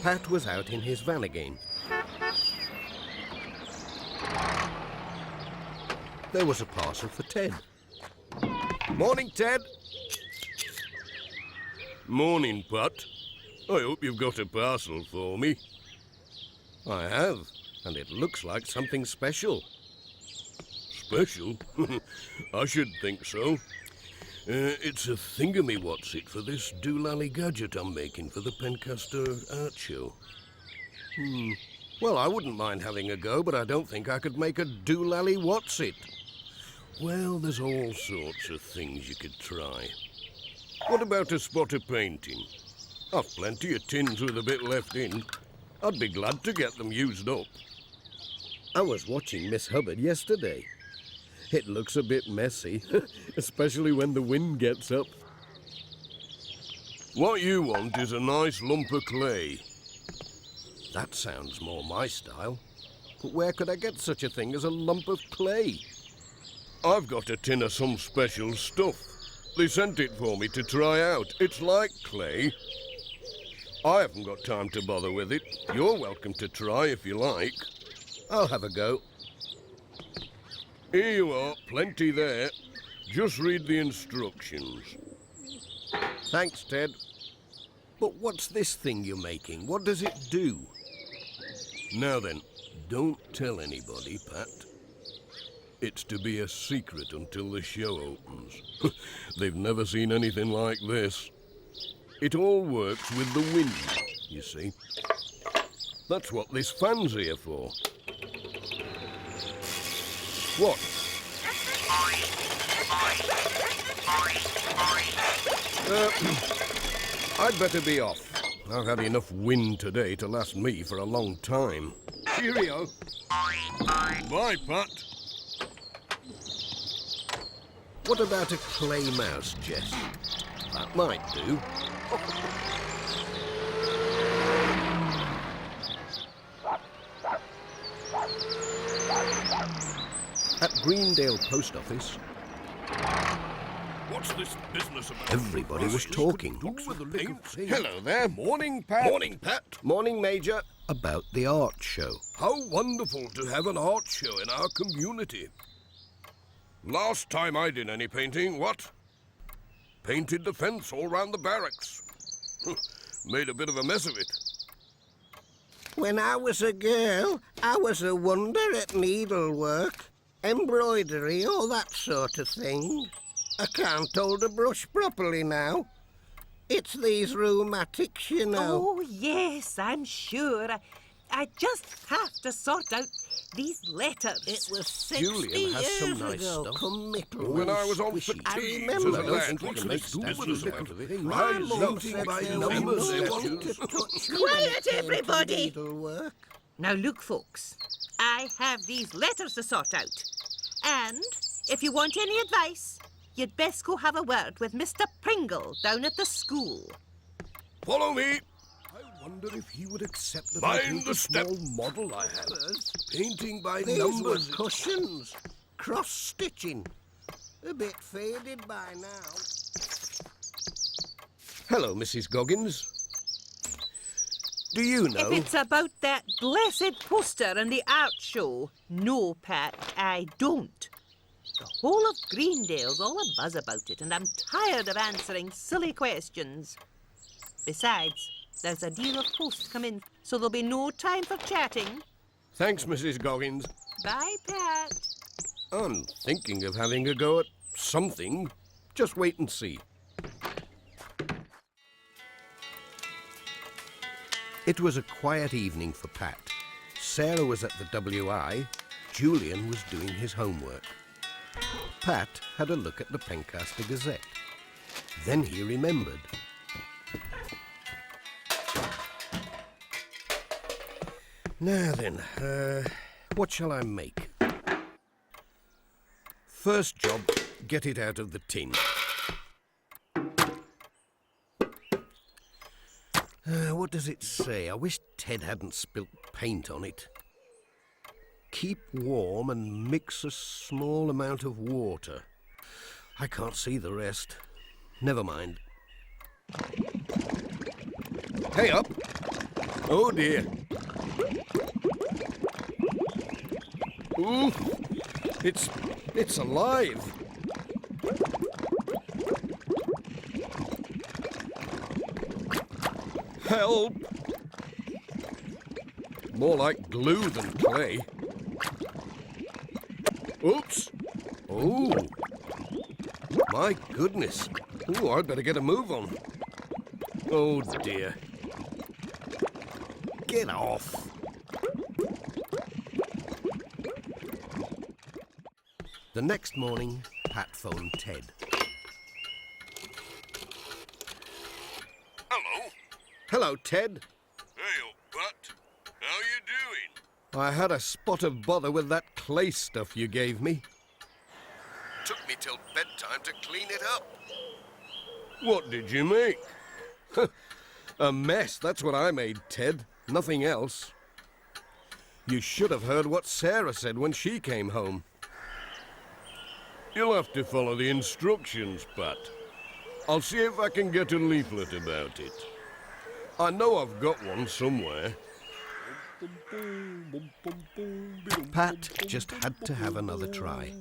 Pat was out in his van again. There was a parcel for Ted. Morning, Ted. Morning, Pat. I hope you've got a parcel for me. I have, and it looks like something special. Special? I should think so. It's a thingamy-what's-it for this doolally gadget I'm making for the Pencaster Art Show. Well, I wouldn't mind having a go, but I don't think I could make a doolally what's-it. Well, there's all sorts of things you could try. What about a spot of painting? I've plenty of tins with a bit left in. I'd be glad to get them used up. I was watching Miss Hubbard yesterday. It looks a bit messy, especially when the wind gets up. What you want is a nice lump of clay. That sounds more my style. But where could I get such a thing as a lump of clay? I've got a tin of some special stuff. They sent it for me to try out. It's like clay. I haven't got time to bother with it. You're welcome to try if you like. I'll have a go. Here you are, plenty there. Just read the instructions. Thanks, Ted. But what's this thing you're making? What does it do? Now then, don't tell anybody, Pat. It's to be a secret until the show opens. They've never seen anything like this. It all works with the wind, you see. That's what this fan's here for. What? I'd better be off. I've had enough wind today to last me for a long time. Cheerio. Bye, Pat. What about a clay mouse, Jess? That might do. At Greendale Post Office, What's this business about? everybody was talking. Hello there. Morning, Pat. Morning, Pat. Morning, Major. About the art show. How wonderful to have an art show in our community. Last time I did any painting, what? Painted the fence all round the barracks. Made a bit of a mess of it. When I was a girl, I was a wonder at needlework, embroidery, all that sort of thing. I can't hold a brush properly now. It's these rheumatics, you know. Oh, yes, I'm sure. I just have to sort out these letters. It was 60 Julian has some years nice ago, stuff. come middle. When I was on squishy. I fatigues remember as a those lad, we what's can make this business statues about? out of it. My I mum love said by there numbers, was no statues. one to touch me Quiet, when it came to everybody. needlework. Now, look, folks, I have these letters to sort out. And if you want any advice, you'd best go have a word with Mr. Pringle down at the school. Follow me. I wonder if he would accept that Mind I paint the a step. small model I have. Painting by These numbers. were cushions, cross-stitching. A bit faded by now. Hello, Mrs. Goggins. Do you know? If it's about that blessed poster and the art show, no, Pat, I don't. The whole of Greendale's all abuzz about it, and I'm tired of answering silly questions. Besides, there's a deal of post come in, so there'll be no time for chatting. Thanks, Mrs. Goggins. Bye, Pat. I'm thinking of having a go at something. Just wait and see. It was a quiet evening for Pat. Sarah was at the WI. Julian was doing his homework. Pat had a look at the Pencaster Gazette. Then he remembered. Now then, what shall I make? First job, get it out of the tin. What does it say? I wish Ted hadn't spilt paint on it. Keep warm and mix a small amount of water. I can't see the rest. Never mind. Hey up! Oh dear. Ooh, it's alive. Help! More like glue than clay. Oops! Oh! My goodness! Ooh, I'd better get a move on. Oh dear. Get off! The next morning, Pat phoned Ted. Hello. Hello, Ted. Hey, old Pat. How you doing? I had a spot of bother with that clay stuff you gave me. Took me till bedtime to clean it up. What did you make? A mess, that's what I made, Ted. Nothing else. You should have heard what Sarah said when she came home. You'll have to follow the instructions, Pat. I'll see if I can get a leaflet about it. I know I've got one somewhere. Pat just had to have another try.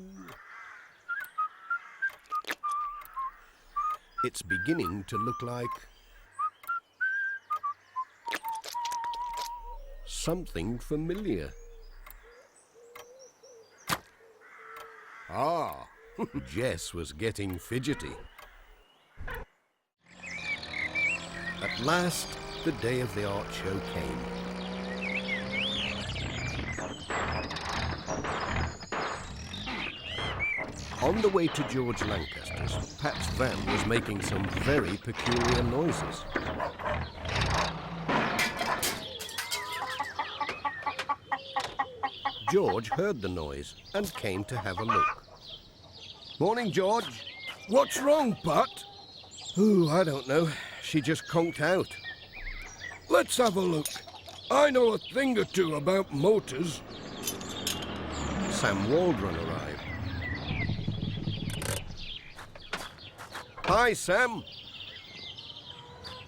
It's beginning to look like something familiar. Ah, Jess was getting fidgety. At last, the day of the art show came. On the way to George Lancaster's, Pat's van was making some very peculiar noises. George heard the noise and came to have a look. Morning, George. What's wrong, Pat? Ooh, I don't know. She just conked out. Let's have a look. I know a thing or two about motors. Sam Waldron arrived. Hi, Sam.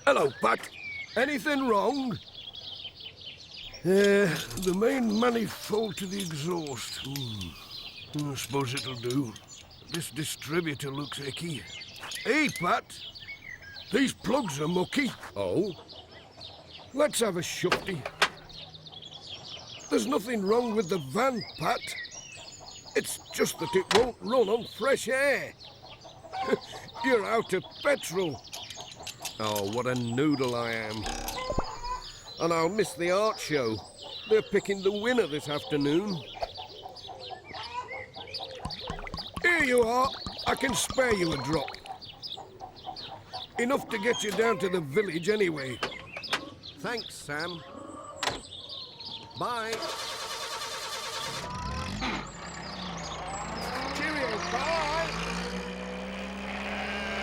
Hello, Pat. Anything wrong? The main manifold to the exhaust. I suppose it'll do. This distributor looks icky. Hey, Pat. These plugs are mucky. Oh? Let's have a shufty. There's nothing wrong with the van, Pat. It's just that it won't run on fresh air. You're out of petrol. Oh, what a noodle I am. And I'll miss the art show. They're picking the winner this afternoon. Here you are. I can spare you a drop. Enough to get you down to the village anyway. Thanks, Sam. Bye. Cheerio, bye.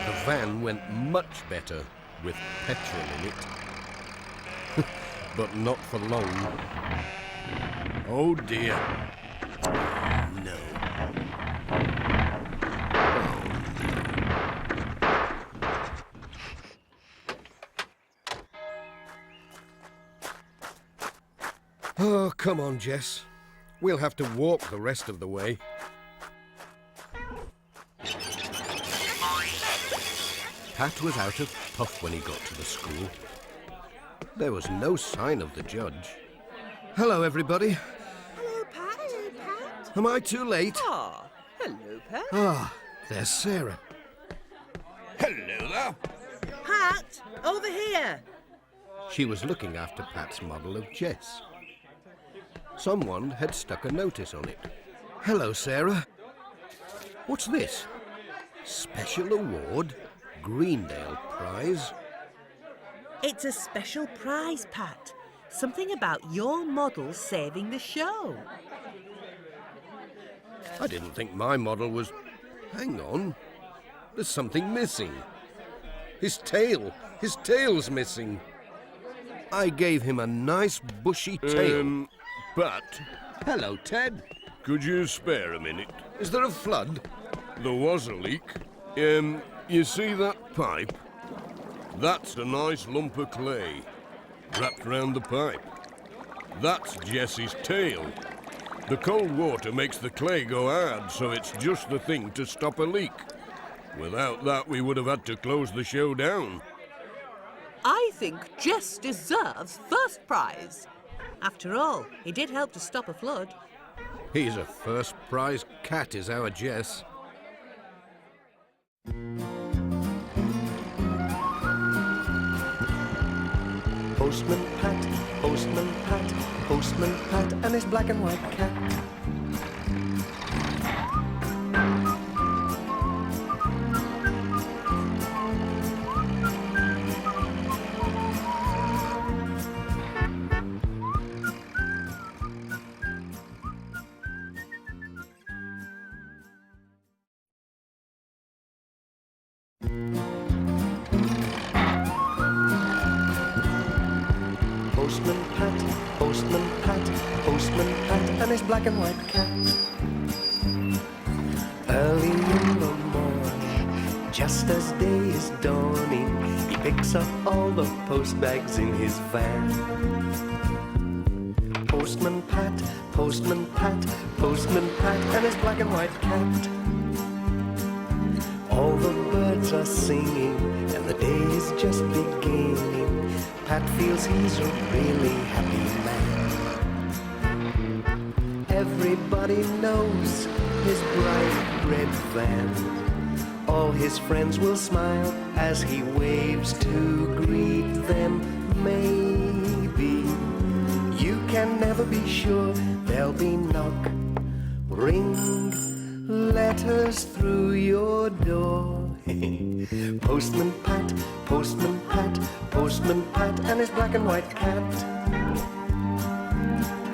The van went much better with petrol in it. But not for long. Oh, dear. No. Oh, come on, Jess. We'll have to walk the rest of the way. Pat was out of puff when he got to the school. There was no sign of the judge. Hello, everybody. Hello, Pat. Hello, Pat. Am I too late? Ah, hello, Pat. Ah, there's Sarah. Hello there. Pat, over here. She was looking after Pat's model of Jess. Someone had stuck a notice on it. Hello, Sarah. What's this? Special award? Greendale prize? It's a special prize, Pat. Something about your model saving the show. I didn't think my model was... Hang on. There's something missing. His tail. His tail's missing. I gave him a nice bushy tail. Pat, Hello, Ted. could you spare a minute? Is there a flood? There was a leak. You see that pipe? That's a nice lump of clay wrapped round the pipe. That's Jessie's tail. The cold water makes the clay go hard, so it's just the thing to stop a leak. Without that, we would have had to close the show down. I think Jess deserves first prize. After all, he did help to stop a flood. He's a first prize cat, is our Jess. Postman Pat, Postman Pat, Postman Pat, and his black and white cat. Postman Pat, Postman Pat, Postman Pat, and his black and white cat. Early in the morning, Just as day is dawning, he picks up all the post bags in his van. Postman Pat, Postman Pat, Postman Pat, and his black and white cat. All the birds are singing, and the day is just beginning. Pat feels he's a really happy man. Everybody knows his bright red van. All his friends will smile as he waves to greet them. Maybe you can never be sure. There'll be knock, ring, letters through your door. Postman Pat, Postman Pat, Postman Pat, and his black and white cat.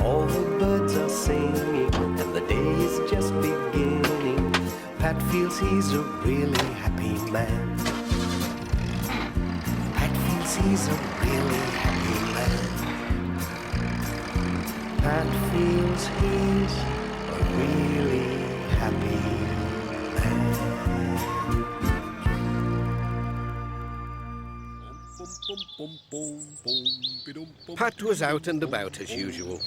All the birds are singing, and the day is just beginning. Pat feels he's a really happy man. Pat feels he's a really happy man. Pat feels he's a really happy man. Pat was out and about as usual,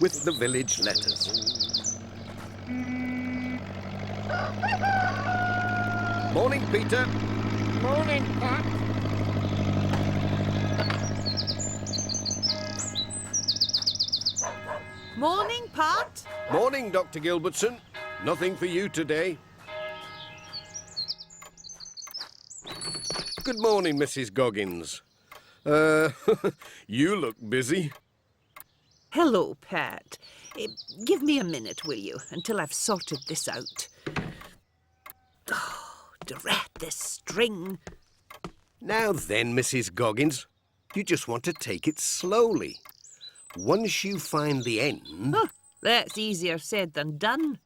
with the village letters. Morning, Peter. Morning, Pat. Morning, Pat. Morning, Dr. Gilbertson. Nothing for you today. Good morning, Mrs. Goggins. You look busy. Hello, Pat. Give me a minute, will you, until I've sorted this out. Oh, drat this string. Now then, Mrs. Goggins, you just want to take it slowly. Once you find the end... Huh, that's easier said than done.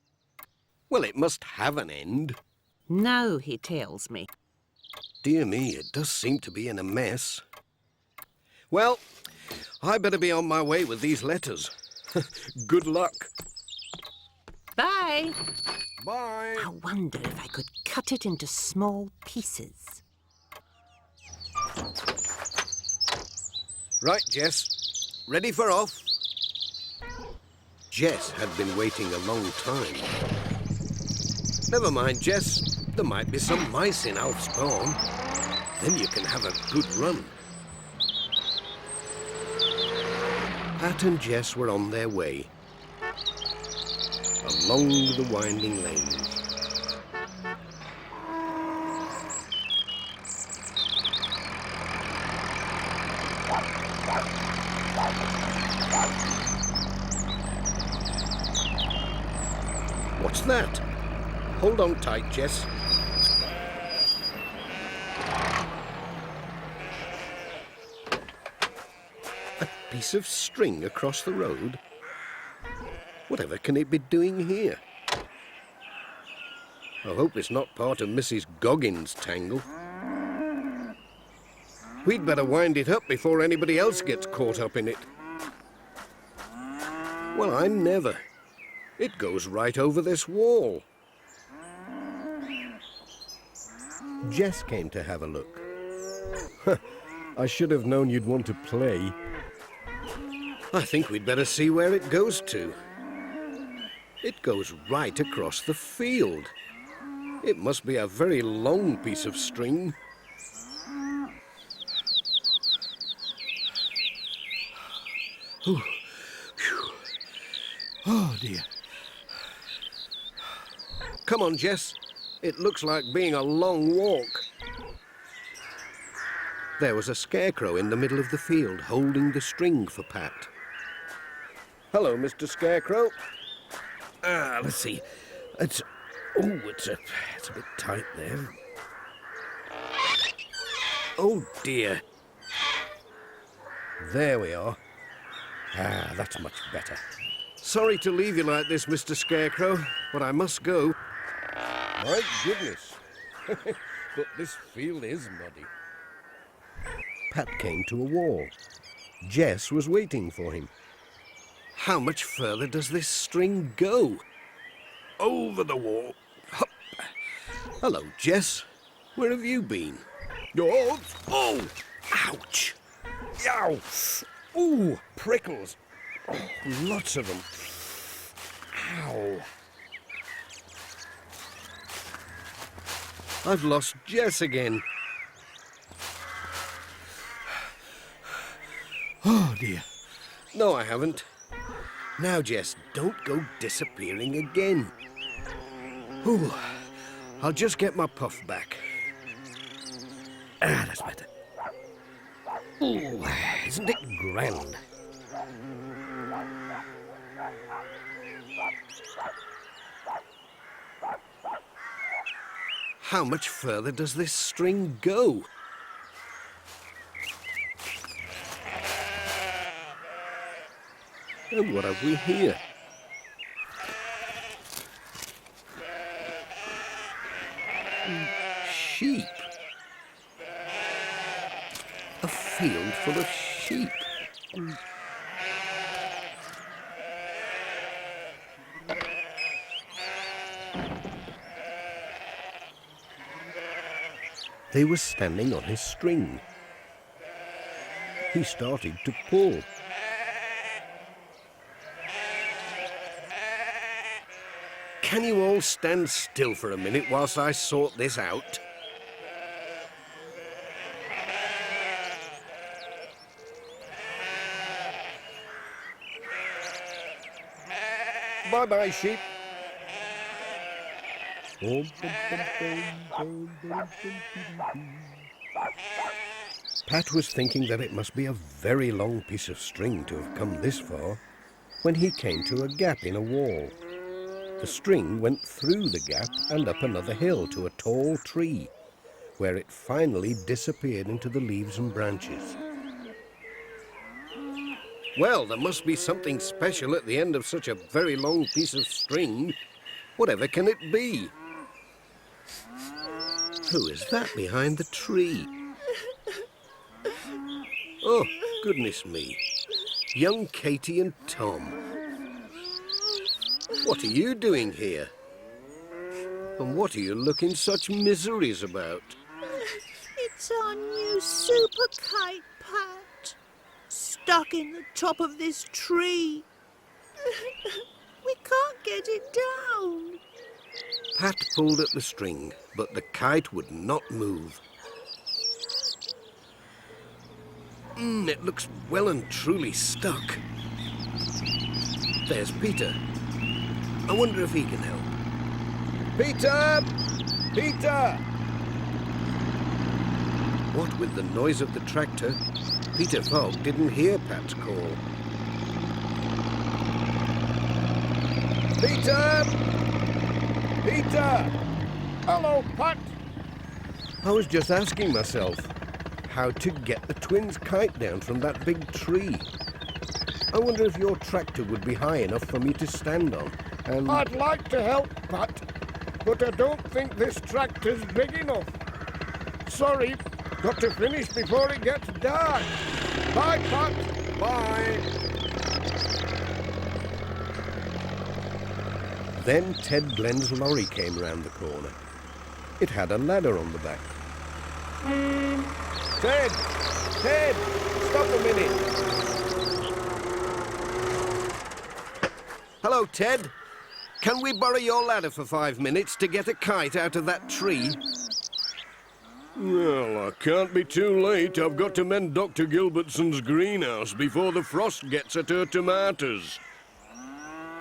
Well, it must have an end. Now he tells me. Dear me, it does seem to be in a mess. Well, I better be on my way with these letters. Good luck. Bye. Bye. I wonder if I could cut it into small pieces. Right, Jess. Ready for off? Jess had been waiting a long time. Never mind, Jess. There might be some mice in Alf's barn. Then you can have a good run. Pat and Jess were on their way. Along the winding lanes. What's that? Hold on tight, Jess. A piece of string across the road? Whatever can it be doing here? I hope it's not part of Mrs. Goggins' tangle. We'd better wind it up before anybody else gets caught up in it. Well, I never. It goes right over this wall. Jess came to have a look. I should have known you'd want to play. I think we'd better see where it goes to. It goes right across the field. It must be a very long piece of string. Oh, oh dear. Come on, Jess. It looks like being a long walk. There was a scarecrow in the middle of the field holding the string for Pat. Hello, Mr. Scarecrow. Let's see. It's a bit tight there. Oh, dear. There we are. That's much better. Sorry to leave you like this, Mr. Scarecrow, but I must go. My goodness. But this field is muddy. Pat came to a wall. Jess was waiting for him. How much further does this string go? Over the wall. Hup. Hello, Jess. Where have you been? Oh! Ouch! Ow! Ooh, prickles. Oh, lots of them. Ow! I've lost Jess again. Oh, dear. No, I haven't. Now, Jess, don't go disappearing again. Ooh, I'll just get my puff back. Ah, that's better. Ooh, isn't it grand? How much further does this string go? And what have we here? Sheep. A field full of sheep. They were standing on his string. He started to pull. Can you all stand still for a minute whilst I sort this out? Bye-bye, sheep. Pat was thinking that it must be a very long piece of string to have come this far when he came to a gap in a wall. The string went through the gap and up another hill to a tall tree, where it finally disappeared into the leaves and branches. Well, there must be something special at the end of such a very long piece of string. Whatever can it be? Who is that behind the tree? Oh, goodness me. Young Katie and Tom. What are you doing here? And what are you looking such miseries about? It's our new super kite, Pat. Stuck in the top of this tree. We can't get it down. Pat pulled at the string, but the kite would not move. It looks well and truly stuck. There's Peter. I wonder if he can help. Peter! Peter! What with the noise of the tractor, Peter Fogg didn't hear Pat's call. Peter! Peter! Hello, Pat. I was just asking myself how to get the twins' kite down from that big tree. I wonder if your tractor would be high enough for me to stand on. And I'd like to help, Pat, but I don't think this tractor's big enough. Sorry, got to finish before it gets dark. Bye, Pat. Bye. Then Ted Glenn's lorry came round the corner. It had a ladder on the back. Ted! Ted! Stop a minute! Hello, Ted. Can we borrow your ladder for 5 minutes to get a kite out of that tree? Well, I can't be too late. I've got to mend Dr. Gilbertson's greenhouse before the frost gets at her tomatoes.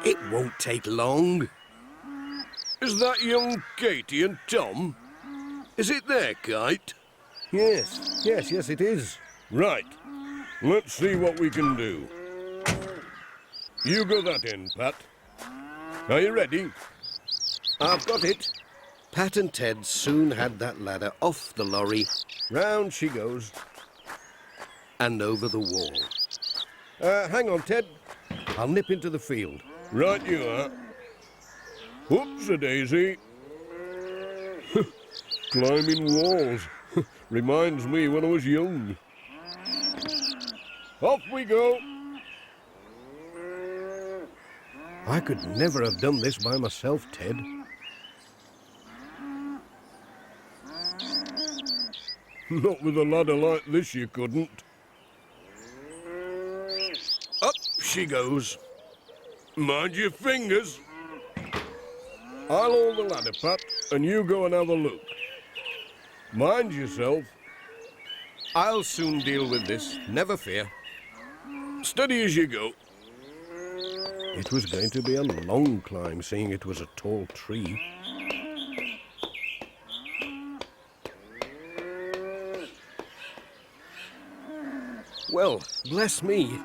It won't take long. Is that young Katie and Tom? Is it their kite? Yes, it is. Right. Let's see what we can do. You go that end, Pat. Are you ready? I've got it. Pat and Ted soon had that ladder off the lorry. Round she goes. And over the wall. Hang on, Ted. I'll nip into the field. Right you are. Whoops-a-daisy. Climbing walls. Reminds me when I was young. Off we go. I could never have done this by myself, Ted. Not with a ladder like this, you couldn't. Up she goes. Mind your fingers. I'll hold the ladder, Pat, and you go and have a look. Mind yourself. I'll soon deal with this, never fear. Steady as you go. It was going to be a long climb, seeing it was a tall tree. Well, bless me.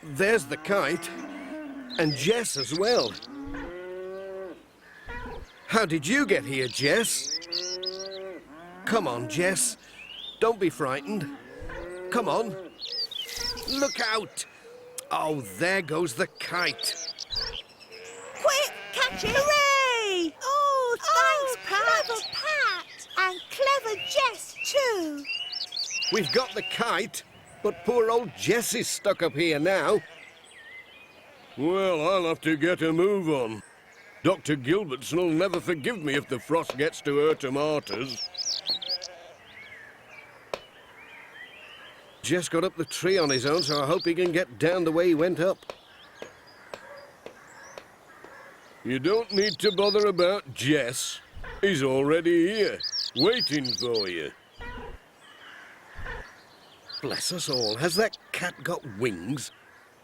There's the kite. And Jess as well. How did you get here, Jess? Come on, Jess. Don't be frightened. Come on. Look out! Oh, there goes the kite. Quick, catch it! Hooray! Oh, thanks, Pat. Clever Pat! And clever Jess, too. We've got the kite, but poor old Jess is stuck up here now. Well, I'll have to get a move on. Dr. Gilbertson will never forgive me if the frost gets to her tomatoes. Jess got up the tree on his own, so I hope he can get down the way he went up. You don't need to bother about Jess. He's already here, waiting for you. Bless us all, has that cat got wings?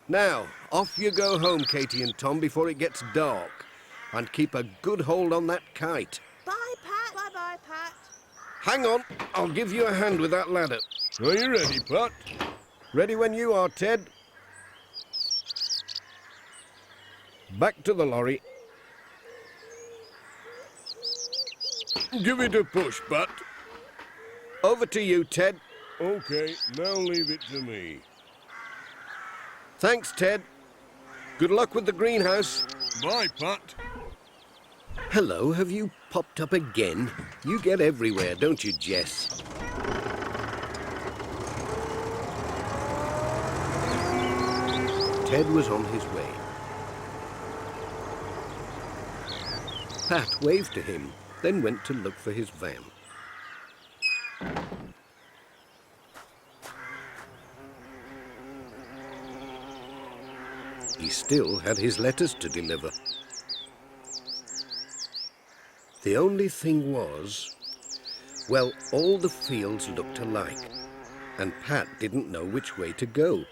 Now, off you go home, Katie and Tom, before it gets dark. And keep a good hold on that kite. Bye, Pat. Bye-bye, Pat. Hang on, I'll give you a hand with that ladder. Are you ready, Pat? Ready when you are, Ted. Back to the lorry. Give it a push, Pat. Over to you, Ted. OK, now leave it to me. Thanks, Ted. Good luck with the greenhouse. Bye, Pat. Hello, have you popped up again? You get everywhere, don't you, Jess? Ted was on his way. Pat waved to him, then went to look for his van. He still had his letters to deliver. The only thing was, well, all the fields looked alike, and Pat didn't know which way to go.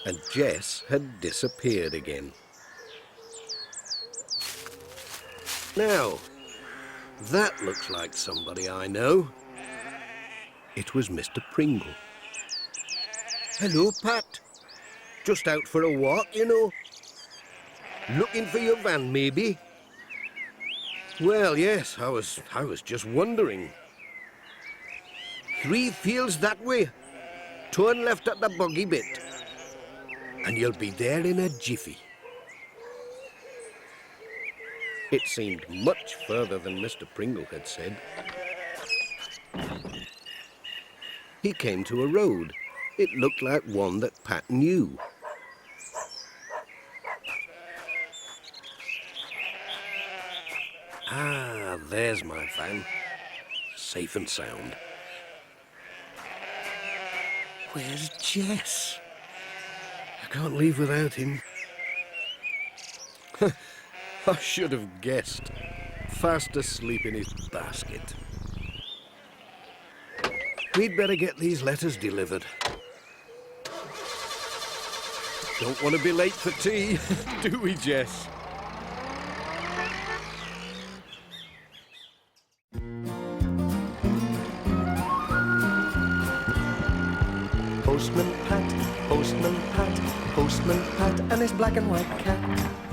And Jess had disappeared again. Now, that looks like somebody I know. It was Mr. Pringle. Hello, Pat. Just out for a walk, you know. Looking for your van, maybe? Well, yes, I was just wondering. 3 fields that way. Turn left at the buggy bit. And you'll be there in a jiffy. It seemed much further than Mr. Pringle had said. He came to a road. It looked like one that Pat knew. Ah, there's my van. Safe and sound. Where's Jess? I can't leave without him. I should have guessed. Fast asleep in his basket. We'd better get these letters delivered. Don't want to be late for tea, do we, Jess? Postman Pat, Postman Pat, Postman Pat, and his black and white cat.